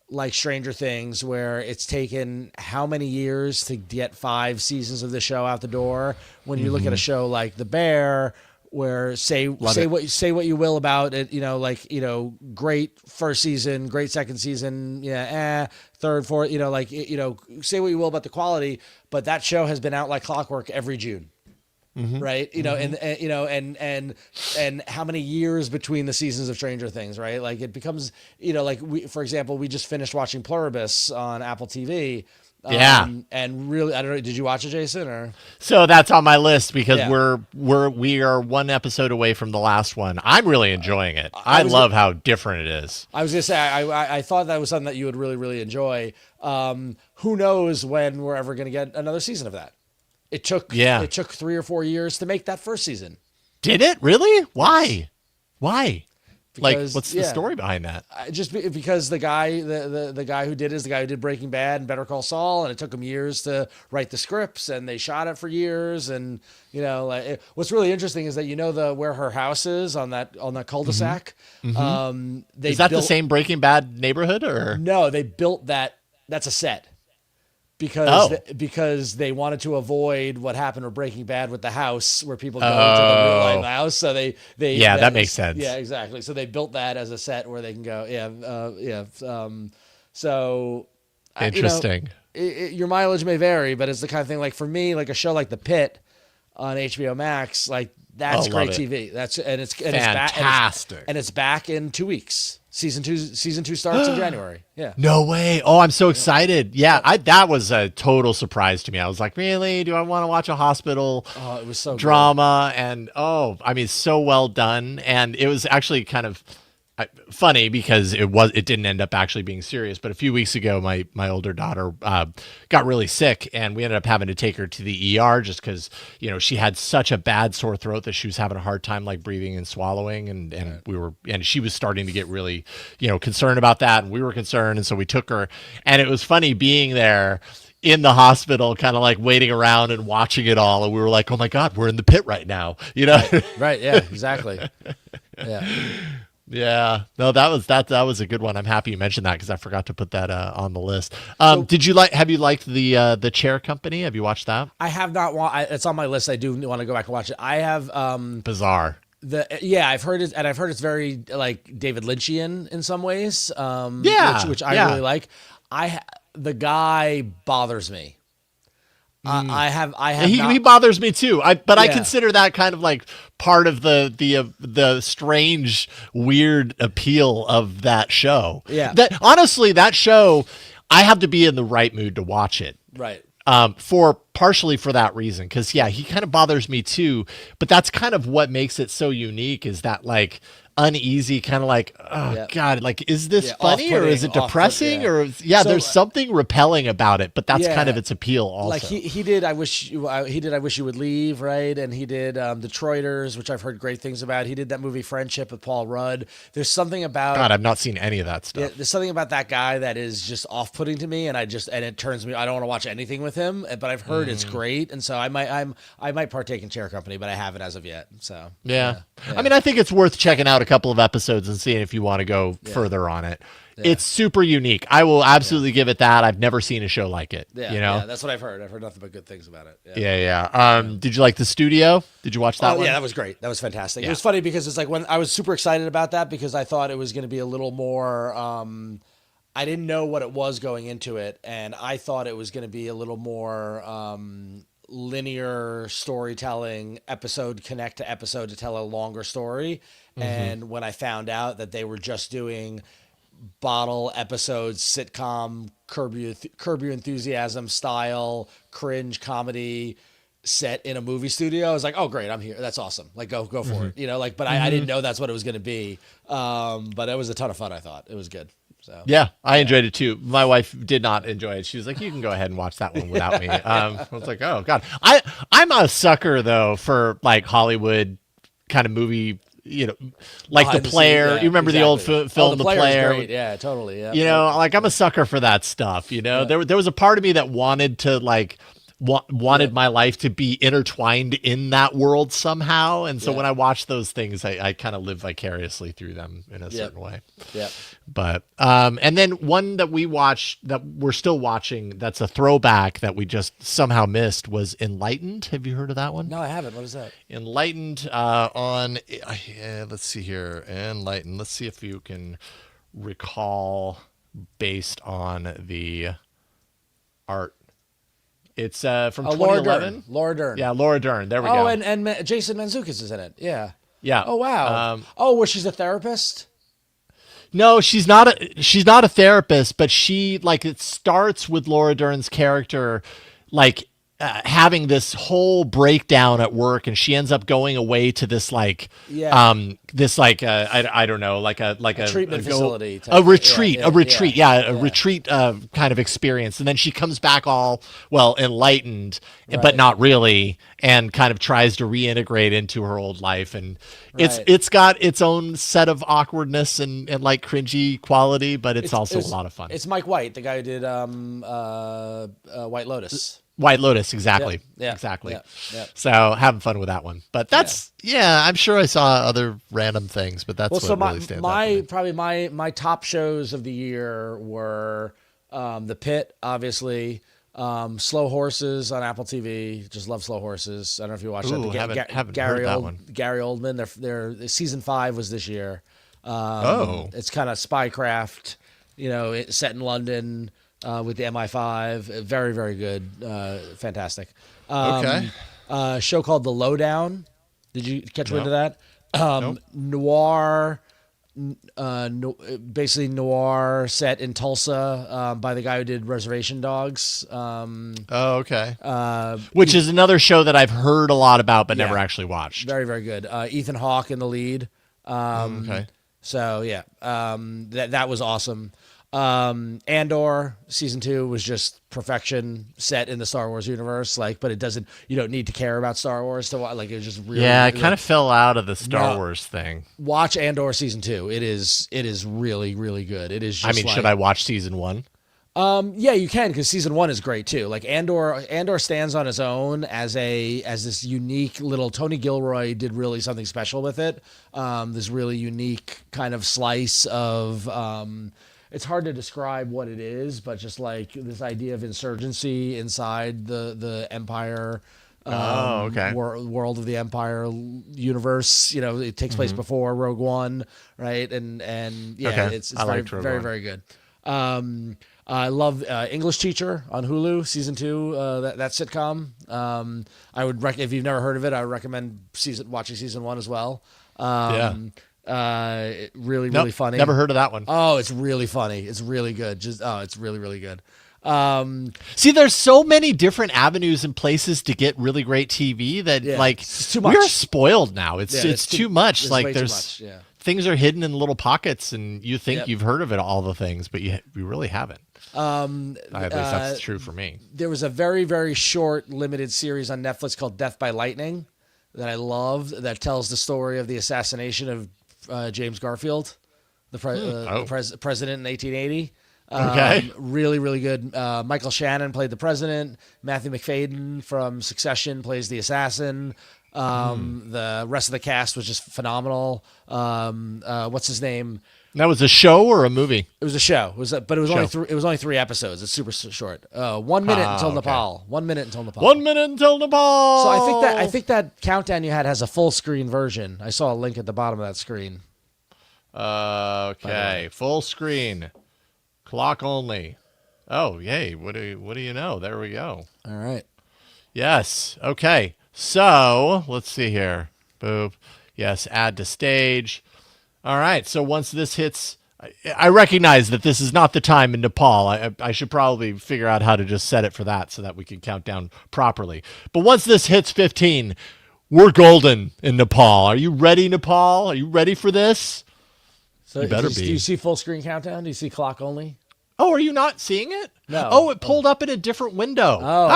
like Stranger Things, where it's taken how many years to get 5 seasons of the show out the door, when you look at a show like The Bear, where say what you will about it, great first season, great second season, third, fourth, say what you will about the quality, but that show has been out like clockwork every June. Right. And how many years between the seasons of Stranger Things, right? Like it becomes, for example, we just finished watching Pluribus on Apple TV. And really, I don't know. Did you watch it, Jason? Or so that's on my list because we are one episode away from the last one. I'm really enjoying it. I love how different it is. I was gonna say I thought that was something that you would really, really enjoy. Who knows when we're ever gonna get another season of that? It took 3 or 4 years to make that first season. Did it really? Why? Because, what's the story behind that? Because the guy who did it is the guy who did Breaking Bad and Better Call Saul, and it took him years to write the scripts, and they shot it for years. And what's really interesting is that where her house is on that cul-de-sac. Mm-hmm. Is that the same Breaking Bad neighborhood, or no? They built that. That's a set. Because they wanted to avoid what happened with Breaking Bad with the house, where people go into the real life house. So they that makes sense. Yeah, exactly. So they built that as a set where they can go. So interesting. Your mileage may vary, but it's the kind of thing, like for me, like a show like The Pitt on HBO Max, like that's great TV. It's fantastic, and it's back in 2 weeks. Season two starts in January. Yeah. No way. Oh, I'm so excited. Yeah, that was a total surprise to me. I was like, really? Do I want to watch a hospital it was so drama? Good. And so well done. And it was actually kind of funny because it didn't end up actually being serious. But a few weeks ago, my older daughter got really sick, and we ended up having to take her to the ER just because she had such a bad sore throat that she was having a hard time like breathing and swallowing, and she was starting to get really concerned about that, and we were concerned, and so we took her, and it was funny being there in the hospital, kind of like waiting around and watching it all, and we were like, oh my God, we're in the pit right now, right, yeah, exactly. Yeah. Yeah, no, that was a good one. I'm happy you mentioned that because I forgot to put that on the list. Have you liked the Chair Company? Have you watched that? I have not. It's on my list. I do want to go back and watch it. I have. Bizarre. I've heard it, and I've heard it's very like David Lynchian in some ways. Which I really like. The guy bothers me. He bothers me too. I consider that kind of like part of the strange, weird appeal of that show. Yeah. That show, I have to be in the right mood to watch it. Right. Partially for that reason, because he kind of bothers me too. But that's kind of what makes it so unique, is that like uneasy kind of like, God, like, is this funny or is it depressing or there's something repelling about it, but that's kind of its appeal also. Like he did I Wish You Would Leave, right? And he did Detroiters, which I've heard great things about. He did that movie Friendship with Paul Rudd. There's something about God, I've not seen any of that stuff. Yeah, there's something about that guy that is just off-putting to me, and it turns me, I don't want to watch anything with him, but I've heard it's great, and so I might partake in Chair Company, but I haven't as of yet. So yeah. I mean, I think it's worth checking out a couple of episodes and seeing if you want to go further on it. Yeah. It's super unique. I will absolutely give it that. I've never seen a show like it. Yeah, that's what I've heard. I've heard nothing but good things about it. Did you like The Studio? Did you watch that one? Yeah, that was great. That was fantastic. It was funny because it's like when I was super excited about that because I thought it was going to be a little more. I didn't know what it was going into it, and I thought it was going to be a little more linear storytelling, episode connect to episode to tell a longer story. Mm-hmm. And when I found out that they were just doing bottle episodes, sitcom, Curb Your Enthusiasm style, cringe comedy set in a movie studio, I was like, oh great, I'm here. That's awesome. Like go for it. But I didn't know that's what it was going to be. But it was a ton of fun. I thought it was good. So yeah, I enjoyed it too. My wife did not enjoy it. She was like, "You can go ahead and watch that one without me." I was like, "Oh God." I'm a sucker though for like Hollywood kind of movie. Like The Player. You remember the old film, The Player? Great. Yeah, totally. Yeah. Like I'm a sucker for that stuff. There was a part of me that wanted to like. Wanted my life to be intertwined in that world somehow, and so when I watch those things, I kind of live vicariously through them in a certain way. Yeah. But and then one that we watched that we're still watching that's a throwback that we just somehow missed was Enlightened. Have you heard of that one? No, I haven't. What is that? Enlightened on let's see here. Enlightened. Let's see if you can recall based on the art. It's from 2011. Laura Dern. Yeah, Laura Dern. There we go. Oh, and Jason Mantzoukas is in it. Yeah. Yeah. Oh wow. Where she's a therapist? No, she's not a therapist, but she like it starts with Laura Dern's character like having this whole breakdown at work, and she ends up going away to this like, I don't know, like a treatment facility, a retreat, a retreat kind of experience, and then she comes back all enlightened, but not really, and kind of tries to reintegrate into her old life, and it's got its own set of awkwardness and like cringy quality, but it's also a lot of fun. It's Mike White, the guy who did White Lotus. White Lotus, exactly. Yeah. Exactly. Yeah. So having fun with that one. But that's I'm sure I saw other random things, but that's what really stands out. Probably my top shows of the year were The Pit, obviously. Slow Horses on Apple TV. Just love Slow Horses. I don't know if you watched that. Haven't heard that one. Gary Oldman. Their season 5 was this year. It's kind of spycraft, set in London. With the MI5, very, very good, fantastic. Show called The Lowdown. Did you catch wind of that? Noir, basically noir set in Tulsa by the guy who did Reservation Dogs. Which is another show that I've heard a lot about but never actually watched. Very, very good. Ethan Hawke in the lead. So yeah, that was awesome. Andor season 2 was just perfection, set in the Star Wars universe, but you don't need to care about Star Wars to watch. It was just really, I kind of fell out of the Star Wars thing. Watch Andor season 2. It is really, really good. It is just should I watch season 1? Yeah, you can, because season 1 is great too. Andor stands on its own as this unique little. Tony Gilroy did really something special with it. This really unique kind of slice of. It's hard to describe what it is, but just this idea of insurgency inside the Empire, world of the Empire universe. It takes place before Rogue One, right? It's very, very, very good. I love English Teacher on Hulu, season 2. That sitcom. I would if you've never heard of it, I would recommend watching season 1 as well. Really funny. Never heard of that one. Oh, it's really funny. It's really good. It's really, really good. See, there's so many different avenues and places to get really great TV that it's too much. We're spoiled now. It's too much. There's too much. Things are hidden in little pockets, and you think you've heard of all the things, but you really haven't. At least that's true for me. There was a very, very short limited series on Netflix called Death by Lightning that I loved, that tells the story of the assassination of James Garfield, the president in 1880. Really, really good. Michael Shannon played the president. Matthew McFadden from Succession plays the assassin. The rest of the cast was just phenomenal. What's his name? That was a show or a movie? It was a show. It was only 3 episodes. It's super short. 1 minute until Nepal. 1 minute until Nepal. 1 minute until Nepal. So I think that countdown you had has a full screen version. I saw a link at the bottom of that screen. Okay, full screen, clock only. Oh, yay! What do you know? There we go. All right. Yes. Okay. So let's see here. Boop. Yes. Add to stage. All right. So once this hits, I recognize that this is not the time in Nepal. I should probably figure out how to just set it for that so that we can count down properly. But once this hits 15, we're golden in Nepal. Are you ready, Nepal? Are you ready for this? So you better be. Do you see full screen countdown? Do you see clock only? Oh, are you not seeing it? No. Oh, it pulled up in a different window. Hold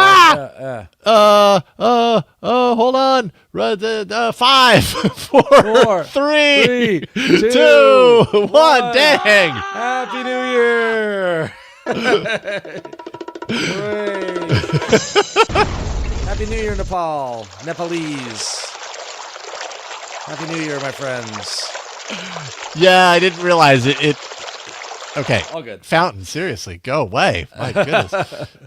on. 5, 4, 3, 2, 1. Dang. Happy New Year. Happy New Year, Nepal. Nepalese. Happy New Year, my friends. Yeah, I didn't realize it. Okay. All good. Fountain, seriously, go away. My goodness.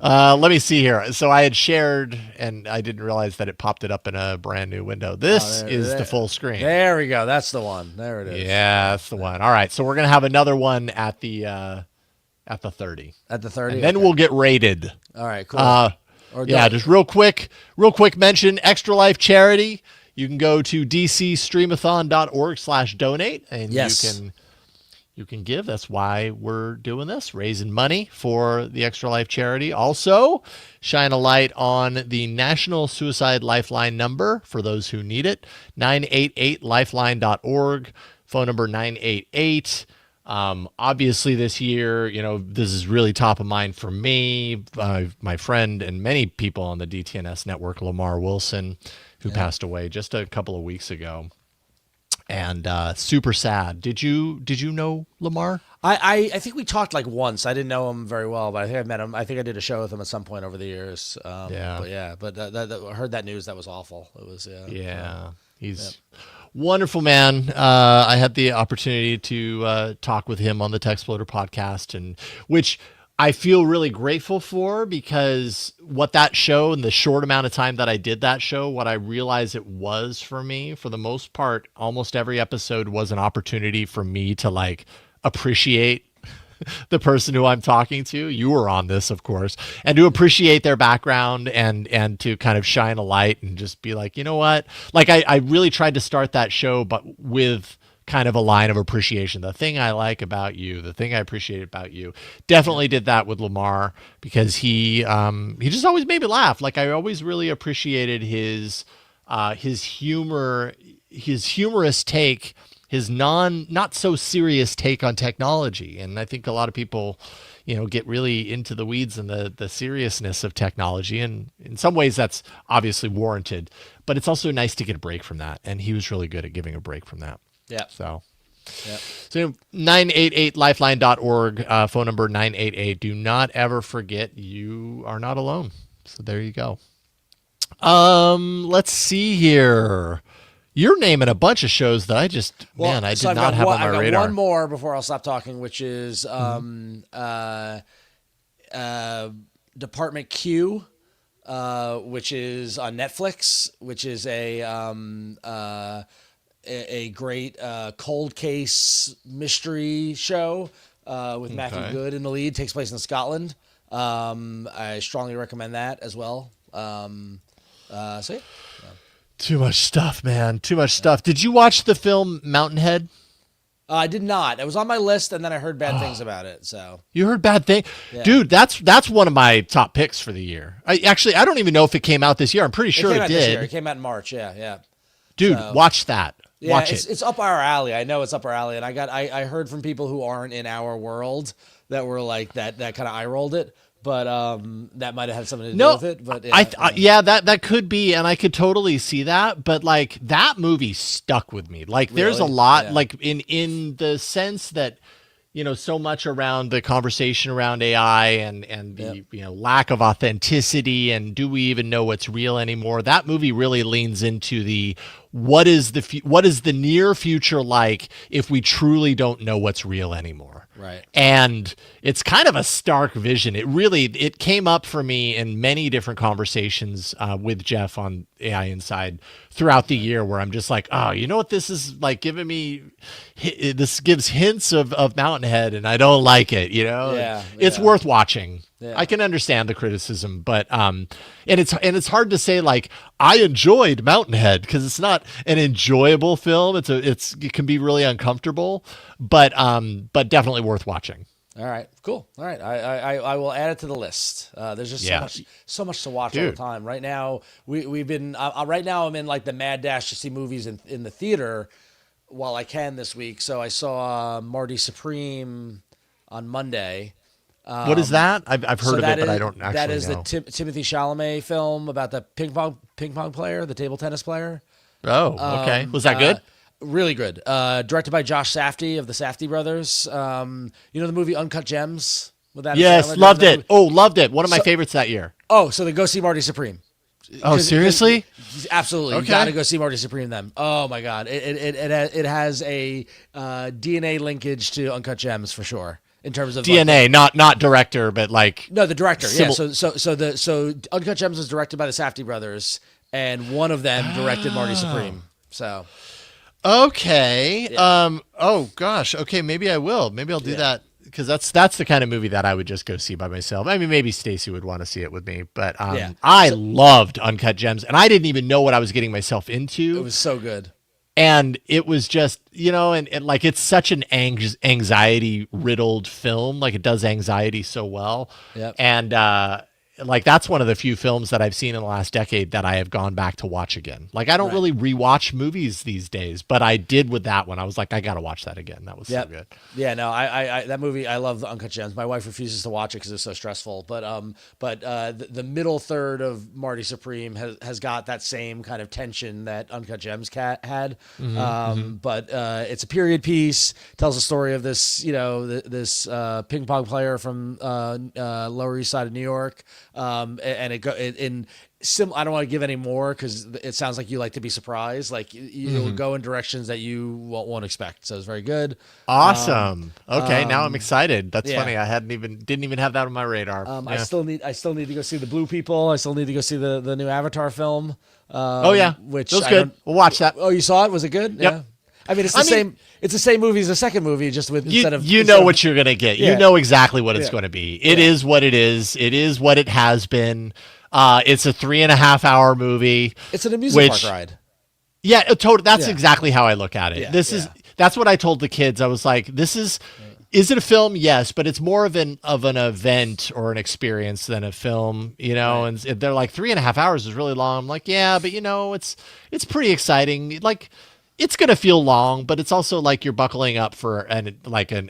Let me see here. So I had shared, and I didn't realize that it popped it up in a brand new window. This is the full screen. There we go. That's the one. There it is. Yeah, that's the one. All right. So we're gonna have another one at the 30. At the 30. And then we'll get rated. All right. Cool. Just real quick mention Extra Life charity. You can go to dcstreamathon.org/donate, and you can give. That's why we're doing this, raising money for the Extra Life charity. Also, shine a light on the National Suicide Lifeline number for those who need it, 988lifeline.org, phone number 988. Obviously this year, this is really top of mind for me, my friend and many people on the DTNS network, Lamar Wilson, who passed away just a couple of weeks ago. And super sad. Did you know Lamar? I think we talked like once. I didn't know him very well, but I think I met him. I think I did a show with him at some point over the years. But I heard that news. That was awful. It was He's wonderful man. I had the opportunity to talk with him on the Textploder podcast, and which I feel really grateful for, because what that show, in the short amount of time that I did that show, what I realized it was for me, for the most part, almost every episode was an opportunity for me to like appreciate the person who I'm talking to. You were on this, of course, and to appreciate their background and to kind of shine a light and just be like, you know what? Like I really tried to start that show, but with kind of a line of appreciation. The thing I like about you, the thing I appreciate about you. Definitely did that with Lamar, because he just always made me laugh. Like I always really appreciated his humor, his humorous take, his not so serious take on technology. And I think a lot of people, get really into the weeds and the seriousness of technology. And in some ways that's obviously warranted, but it's also nice to get a break from that. And he was really good at giving a break from that. Yeah. So 988lifeline.org, phone number 988. Do not ever forget you are not alone. So there you go. Let's see here. You're naming a bunch of shows that I did not have on my radar. I've got one more before I'll stop talking, which is Department Q, which is on Netflix, which is a great cold case mystery show with Matthew Good in the lead. Takes place in Scotland. I strongly recommend that as well. Too much stuff, man. Too much stuff. Did you watch the film Mountainhead? I did not. It was on my list, and then I heard bad things about it. So you heard bad things, dude. That's one of my top picks for the year. I don't even know if it came out this year. I'm pretty sure it did. This year. It came out in March. Yeah. Dude, watch that. Yeah, watch it's up our alley. I know it's up our alley, and I heard from people who aren't in our world that were like that kind of eye rolled it. But that might have had something to do with it. But that could be, and I could totally see that. But like that movie stuck with me. Like there's a lot, like in the sense that so much around the conversation around AI and the lack of authenticity, and do we even know what's real anymore? That movie really leans into the what is the near future like if we truly don't know what's real anymore. Right. And it's kind of a stark vision. It came up for me in many different conversations with Jeff on AI Inside throughout the year, where I'm just like, oh, you know what this is like giving me? This gives hints of Mountainhead, and I don't like it. It's worth watching. Yeah. I can understand the criticism, but and it's hard to say like I enjoyed Mountainhead, because it's not an enjoyable film. It can be really uncomfortable, but definitely worth watching. All right, cool. All right, I will add it to the list. There's just so much to watch all the time. Right now, we've been right now I'm in like the mad dash to see movies in the theater while I can this week. So I saw Marty Supreme on Monday. What is that? I've heard of it, but I don't actually know. That is the Timothée Chalamet film about the ping pong player, the table tennis player. Oh, okay. Was that good? Really good. Directed by Josh Safdie of the Safdie brothers. The movie Uncut Gems with Adam Sandler? Loved it. Oh, loved it. One of my favorites that year. Oh, so then go see Marty Supreme. Oh, seriously? Absolutely. Okay. You gotta go see Marty Supreme then. Oh my God. It has a DNA linkage to Uncut Gems for sure. In terms of DNA, not director, but like the director. Yeah. So Uncut Gems was directed by the Safdie brothers, and one of them directed Marty Supreme. So okay. Yeah. Oh gosh. Okay. Maybe I will. Maybe I'll do that, because that's the kind of movie that I would just go see by myself. I mean, maybe Stacy would want to see it with me, but I loved Uncut Gems, and I didn't even know what I was getting myself into. It was so good. And it was just, and like it's such an anxiety riddled film. Like it does anxiety so well. Yep. And like that's one of the few films that I've seen in the last decade that I have gone back to watch again. Like I don't really rewatch movies these days, but I did with that one. I was like, I got to watch that again. That was so good. Yeah, no, I that movie, I love the Uncut Gems. My wife refuses to watch it because it's so stressful. But the middle third of Marty Supreme has got that same kind of tension that Uncut Gems had. But it's a period piece. Tells the story of this, this ping pong player from Lower East Side of New York. And I don't want to give any more because it sounds like you like to be surprised. Like you'll go in directions that you won't expect. So it's very good. Awesome. Okay, now I'm excited. That's funny. I didn't even have that on my radar. I still need to go see the Blue People. I still need to go see the new Avatar film. Which was good. We'll watch that. Oh, you saw it? Was it good? Yep. Yeah. I mean, it's the same. It's the same movie as the second movie, just with what you're gonna get. Yeah. You know exactly what it's going to be. It is what it is. It is what it has been. It's a 3.5-hour movie. It's an amusement park ride. Yeah, totally. That's exactly how I look at it. Yeah, that's what I told the kids. I was like, this is. Is it a film? Yes, but it's more of an event or an experience than a film, Right. And they're like 3.5 hours is really long. I'm like, yeah, but it's pretty exciting. Like it's going to feel long, but it's also like you're buckling up for an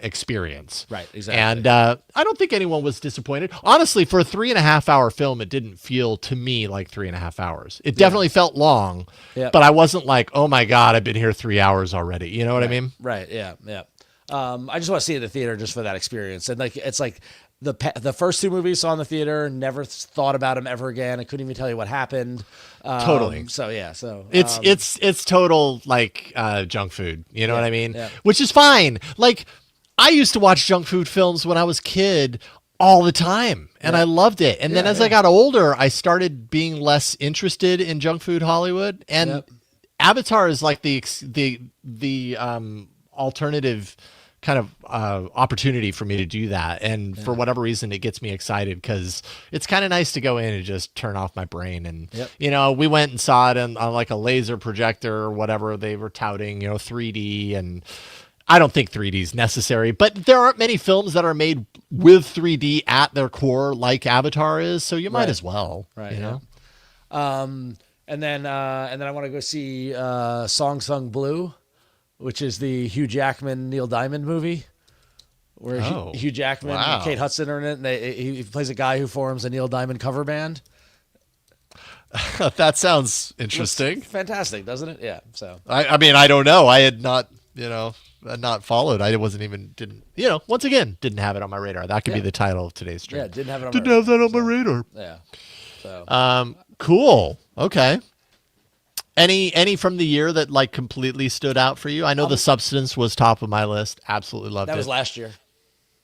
experience. Right. Exactly. And I don't think anyone was disappointed. Honestly, for a 3.5-hour film, it didn't feel to me like 3.5 hours. It definitely felt long, but I wasn't like, oh my God, I've been here 3 hours already. You know what I mean? Right. Yeah. Yeah. I just want to see it in the theater just for that experience. And like, it's like the first two movies saw in the theater, never thought about them ever again. I couldn't even tell you what happened. Totally. So yeah. So it's total like junk food. You know what I mean? Yeah. Which is fine. Like I used to watch junk food films when I was a kid all the time, and I loved it. And then as I got older, I started being less interested in junk food Hollywood. And Avatar is like the alternative kind of opportunity for me to do that, and for whatever reason it gets me excited because it's kind of nice to go in and just turn off my brain. And we went and saw it on like a laser projector or whatever they were touting, 3D, and I don't think 3D is necessary, but there aren't many films that are made with 3D at their core like Avatar is, so you might as well, And then I want to go see Song Sung Blue, which is the Hugh Jackman, Neil Diamond movie, where Hugh Jackman and Kate Hudson are in it, and he plays a guy who forms a Neil Diamond cover band. That sounds interesting. It's fantastic, doesn't it? Yeah. So I mean, I don't know. I had not, not followed. I once again, didn't have it on my radar. That could be the title of today's stream. Yeah, didn't have it on didn't have that on my radar. Yeah. So cool. Okay. Any from the year that like completely stood out for you? I know The Substance was top of my list. Absolutely loved it. That was last year.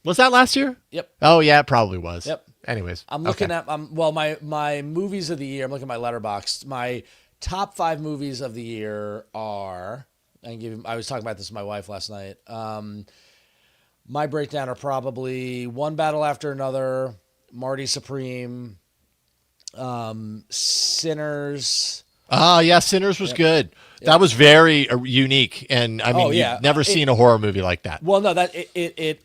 Was that last year? Yep. Oh yeah, it probably was. Yep. Anyways, I'm looking at my movies of the year. I'm looking at my letterbox. My top 5 movies of the year are. I was talking about this with my wife last night. My breakdown are probably One Battle After Another, Marty Supreme, Sinners. Oh yeah, Sinners was good. Yep. That was very unique, and I mean, you've never seen a horror movie like that. Well, no, that it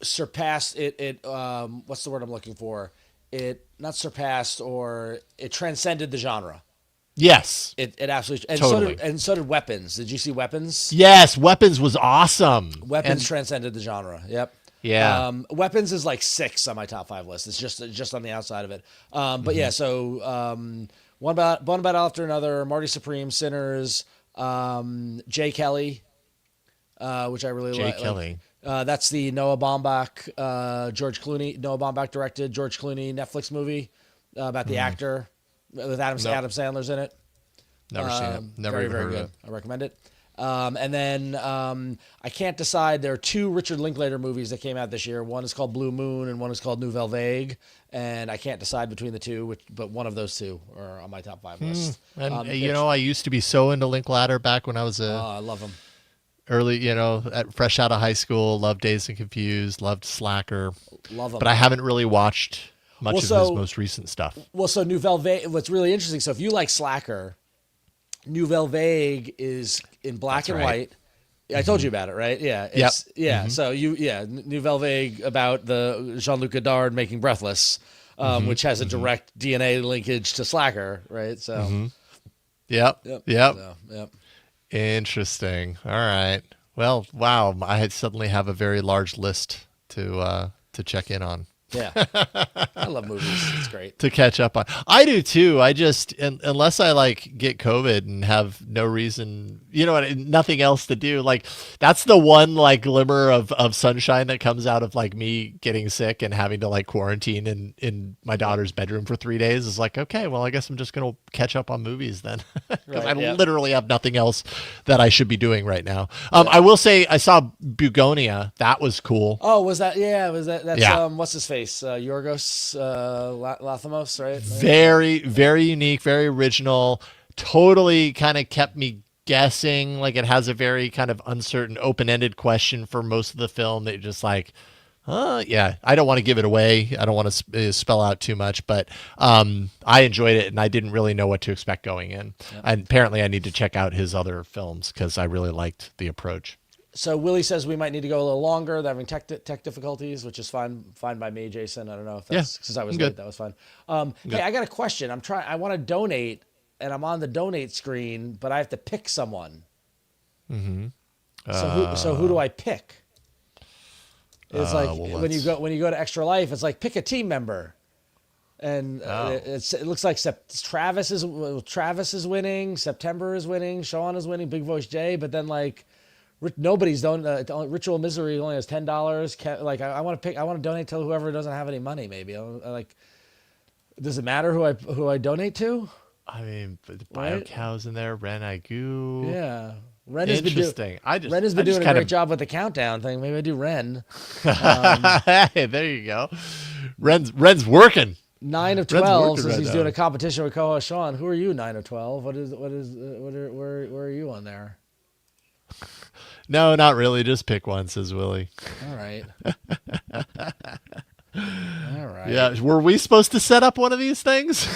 surpassed it. What's the word I'm looking for? It not surpassed, or it transcended the genre. Yes, it absolutely, and totally. So did Weapons. Did you see Weapons? Yes, Weapons was awesome. Weapons transcended the genre. Yep. Yeah. Weapons is like 6 on my top 5 list. It's just on the outside of it. But yeah, so one battle after another, Marty Supreme, Sinners, Jay Kelly, which I really like. Jay Kelly. That's the Noah Baumbach, George Clooney. Noah Baumbach directed, George Clooney Netflix movie about the actor with Adam Sandler's in it. Never seen it. Never very, even very heard good. of it. I recommend it. And then I can't decide. There are 2 Richard Linklater movies that came out this year. One is called Blue Moon, and one is called Nouvelle Vague. And I can't decide between the two, but one of those 2 are on my top 5 list. And I used to be so into Linklater back when I was I love him. Early, fresh out of high school. Loved Dazed and Confused. Loved Slacker. Love him. But I haven't really watched much of his most recent stuff. Well, so Nouvelle Vague. What's really interesting. So if you like Slacker. Nouvelle Vague is in black and white. I told you about it, right? Yeah. So Nouvelle Vague about the Jean-Luc Godard making Breathless, which has a direct DNA linkage to Slacker, right? So. Yep. So, yep. Interesting. All right. Well, wow. I suddenly have a very large list to check in on. Yeah. I love movies. It's great. To catch up on. I do too. I just, unless I like get COVID and have no reason, nothing else to do. Like that's the one like glimmer of sunshine that comes out of like me getting sick and having to like quarantine in my daughter's bedroom for 3 days is like, okay, well, I guess I'm just going to catch up on movies then. Because I literally have nothing else that I should be doing right now. I will say I saw Bugonia. That was cool. Oh, was that? Yeah. Was that? That's what's his face? Yorgos Lanthimos, right? Very, very unique, very original. Totally kind of kept me guessing. Like it has a very kind of uncertain, open-ended question for most of the film that you're just like, yeah. I don't want to give it away. I don't want to spell out too much, but I enjoyed it, and I didn't really know what to expect going in. Yep. And apparently, I need to check out his other films because I really liked the approach. So Willie says we might need to go a little longer. They're having tech difficulties, which is fine by me, Jason. I don't know if that's since I was late, that was fine. Hey, I got a question. I want to donate, and I'm on the donate screen, but I have to pick someone. Mm-hmm. So who do I pick? It's like when you go to Extra Life, it's like pick a team member, and it looks like Travis is winning, September is winning, Sean is winning, Big Voice Jay, but then like. Nobody's done. Ritual Misery only has $10. Like I want to donate to whoever doesn't have any money. Maybe does it matter who I donate to? I mean, the BioCow's in there. Ren Agu. Yeah, Ren has been doing a great job with the countdown thing. Maybe I do Ren. Hey, there you go. Ren's working. 9 of 12 says he's doing a competition with co-host Sean. Who are you? 9 of 12. Where are you on there? No, not really. Just pick one, says Willie. All right. All right. Yeah. Were we supposed to set up one of these things?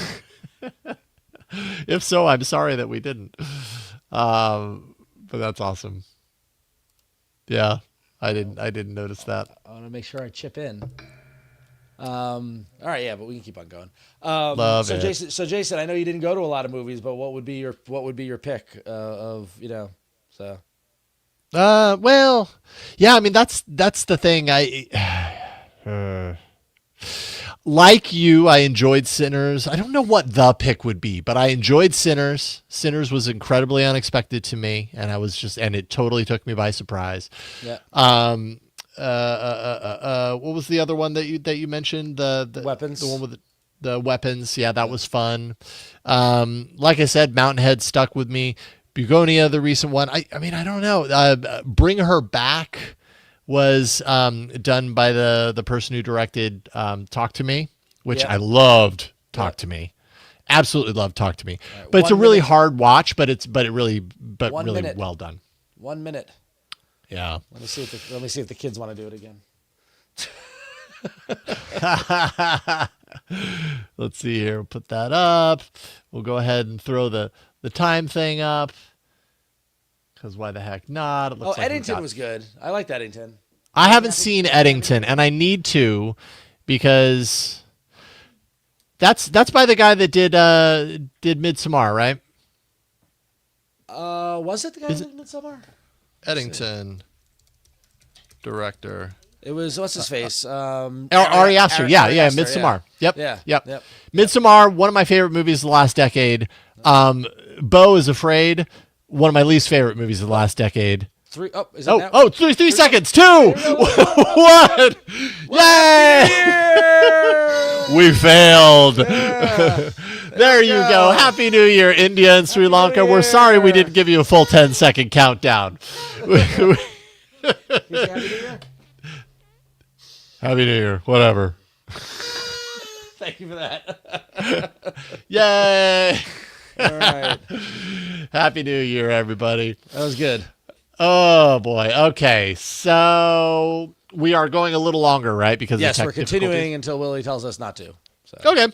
If so, I'm sorry that we didn't. But that's awesome. Yeah. I didn't notice that. I want to make sure I chip in. All right. Yeah, but we can keep on going. Love it. Jason, I know you didn't go to a lot of movies, but what would be your pick so. Well, yeah, I mean, that's the thing. Like you, I enjoyed Sinners. I don't know what the pick would be, but I enjoyed Sinners. Sinners was incredibly unexpected to me, and and it totally took me by surprise. Yeah. What was the other one that you mentioned? The Weapons. The one with the weapons. Yeah, that was fun. Like I said, Mountainhead stuck with me. Bugonia, the recent one. I mean, I don't know. Bring Her Back was done by the person who directed Talk to Me, which I loved. Talk to Me, absolutely loved Talk to Me. Right, but it's a really hard watch. But really well done. 1 minute. Yeah. Let me see if the kids want to do it again. Let's see here. We'll put that up. We'll go ahead and throw the time thing up, because why the heck not? It looks like Eddington was good. I liked Eddington. I haven't seen Eddington, and I need to, because that's by the guy that did Midsommar, right? Was it the guy that did Midsommar? Eddington, director. It was, what's his face? Ari Aster. Yeah, Midsommar. Yeah. Yep. Midsommar, one of my favorite movies of the last decade. Beau is Afraid, one of my least favorite movies of the last decade. 3 seconds. 2. 1. Yay! We failed. Yeah. There you go. Happy New Year, India and Sri Lanka. We're sorry we didn't give you a full 10-second countdown. Happy New Year. Whatever. Thank you for that. Yay. All right. Happy New Year, everybody. That was good. Oh, boy. Okay. So we are going a little longer, right? Because yes, we're continuing until Willie tells us not to. Okay.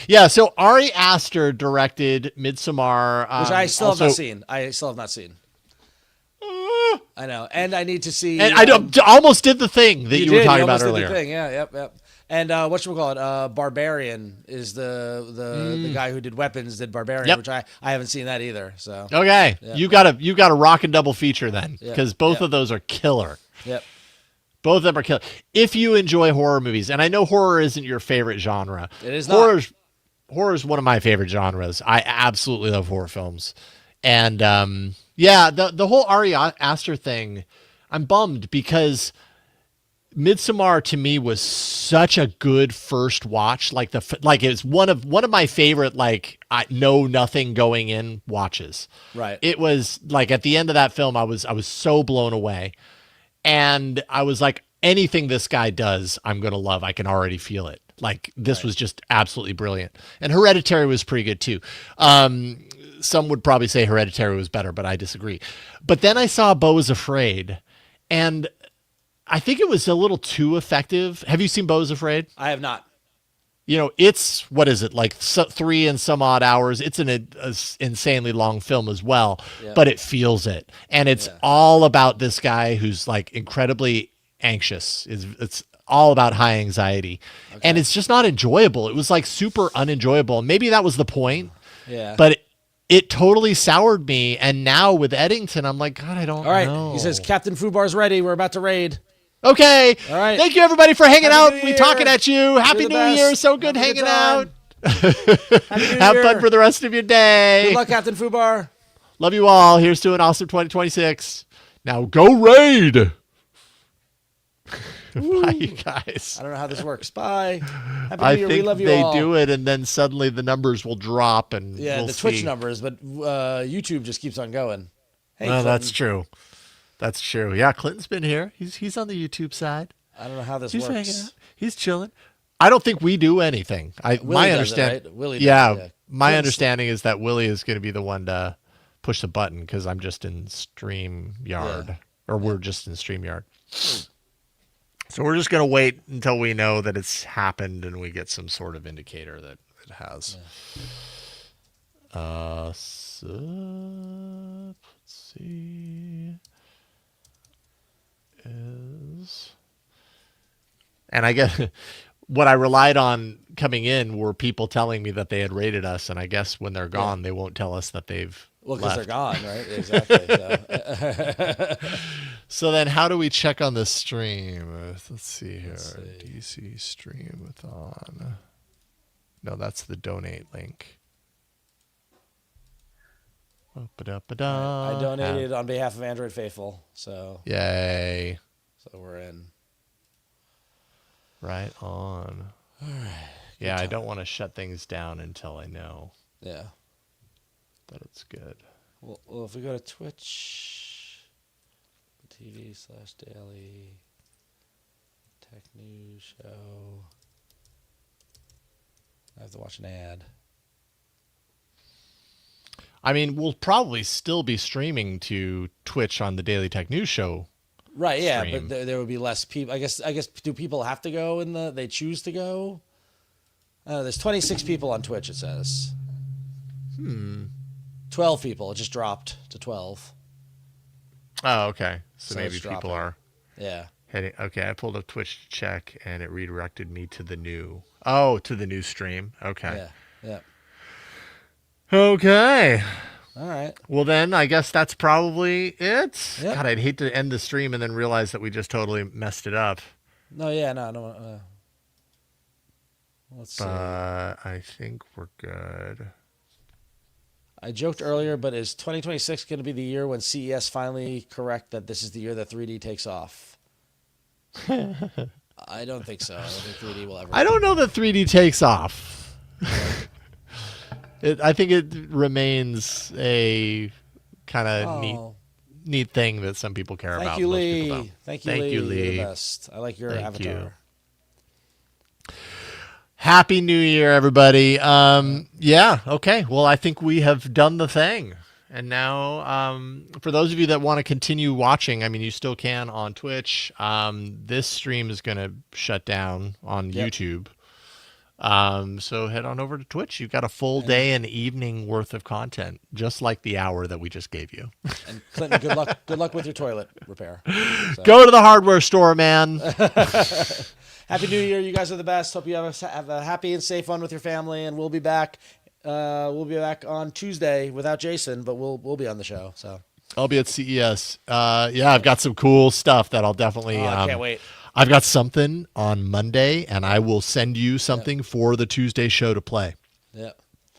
Yeah, so Ari Aster directed Midsommar. Which I still have not seen. I know. And I need to see... And I almost did the thing that you were talking about earlier. Did the thing. Yeah, yep. And whatchamacallit, Barbarian is the guy who did Weapons, did Barbarian, which I haven't seen that either. So okay, you got a rock and double feature then, because both of those are killer. Yep. Both of them are killer. If you enjoy horror movies, and I know horror isn't your favorite genre. It is not. Horror is one of my favorite genres. I absolutely love horror films. And the whole Ari Aster thing, I'm bummed because Midsommar to me was such a good first watch. Like it's one of my favorite I know nothing going in watches. Right. It was like at the end of that film, I was so blown away. And I was like, anything this guy does, I'm going to love. I can already feel it. Like, this was just absolutely brilliant. And Hereditary was pretty good, too. Some would probably say Hereditary was better, but I disagree. But then I saw Beau is Afraid, and I think it was a little too effective. Have you seen Beau is Afraid? I have not. You know, it's, what is it, like 3 and some odd hours. It's an insanely long film as well, but it feels it. And it's all about this guy who's like incredibly anxious. It's all about high anxiety. Okay. And it's just not enjoyable. It was like super unenjoyable. Maybe that was the point. Yeah. But it totally soured me. And now with Eddington, I'm like, God, I don't know. All right. He says, Captain Fubar's ready. We're about to raid. Okay. All right. Thank you, everybody, for hanging out. We talking at you. Happy New Year. So good hanging out. Have fun for the rest of your day. Good luck, Captain Fubar. Love you all. Here's to an awesome 2026. Now go raid. Bye, you guys. I don't know how this works. Bye. Happy New Year. We love you all. They do it, and then suddenly the numbers will drop, and we'll the Twitch numbers, but YouTube just keeps on going. Hey, well, that's true. That's true. Yeah, Clinton's been here. He's on the YouTube side. I don't know how this works. He's hanging out. He's chilling. I don't think we do anything. My understanding. Right? Willie does, yeah. My understanding is that Willie is going to be the one to push the button because I'm just in StreamYard, or we're just in StreamYard. So we're just going to wait until we know that it's happened and we get some sort of indicator that it has. Yeah. Let's see. And I guess what I relied on coming in were people telling me that they had rated us, and I guess when they're gone, they won't tell us that they've because they're gone, right? Exactly. So then how do we check on the stream? Let's see here. DC Streamathon. No, that's the donate link. I donated on behalf of Android Faithful, so yay! So we're in. Right on. All right. Yeah, I don't want to shut things down until I know. Yeah. That it's good. Well, if we go to Twitch TV/daily tech news show, I have to watch an ad. I mean, we'll probably still be streaming to Twitch on the Daily Tech News Show. Right, yeah, stream. But there would be less people. I guess. Do people have to go they choose to go? There's 26 people on Twitch. It says. 12 people. It just dropped to 12. Oh, okay. So maybe people are. Yeah. Heading. Okay, I pulled up Twitch to check, and it redirected me to the new. Oh, to the new stream. Okay. Yeah. Okay. All right. Well, then I guess that's probably it. Yep. God, I'd hate to end the stream and then realize that we just totally messed it up. No. Let's see. I think we're good. I joked earlier, but is 2026 going to be the year when CES finally correct that this is the year that 3D takes off? I don't think so. I don't think 3D will ever. I don't know that 3D takes off. I think it remains a kind of neat thing that some people care about. Thank you, Lee. Thank you, Lee. You're the best. I like your avatar. You. Happy New Year, everybody. Yeah, okay. Well, I think we have done the thing. And now, for those of you that want to continue watching, I mean, you still can on Twitch. This stream is going to shut down on YouTube. So head on over to Twitch. You've got a full day and evening worth of content, just like the hour that we just gave you. And Clinton, good luck. Good luck with your toilet repair. So. Go to the hardware store, man. Happy New Year. You guys are the best. Hope you have a happy and safe one with your family. And we'll be back. We'll be back on Tuesday without Jason, but we'll be on the show. So I'll be at CES. Yeah, I've got some cool stuff that I'll definitely. I can't wait. I've got something on Monday, and I will send you something for the Tuesday show to play. Yeah,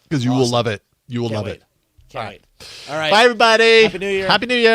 because you will love it. You will love it. Can't wait. All right. Bye, everybody. Happy New Year. Happy New Year.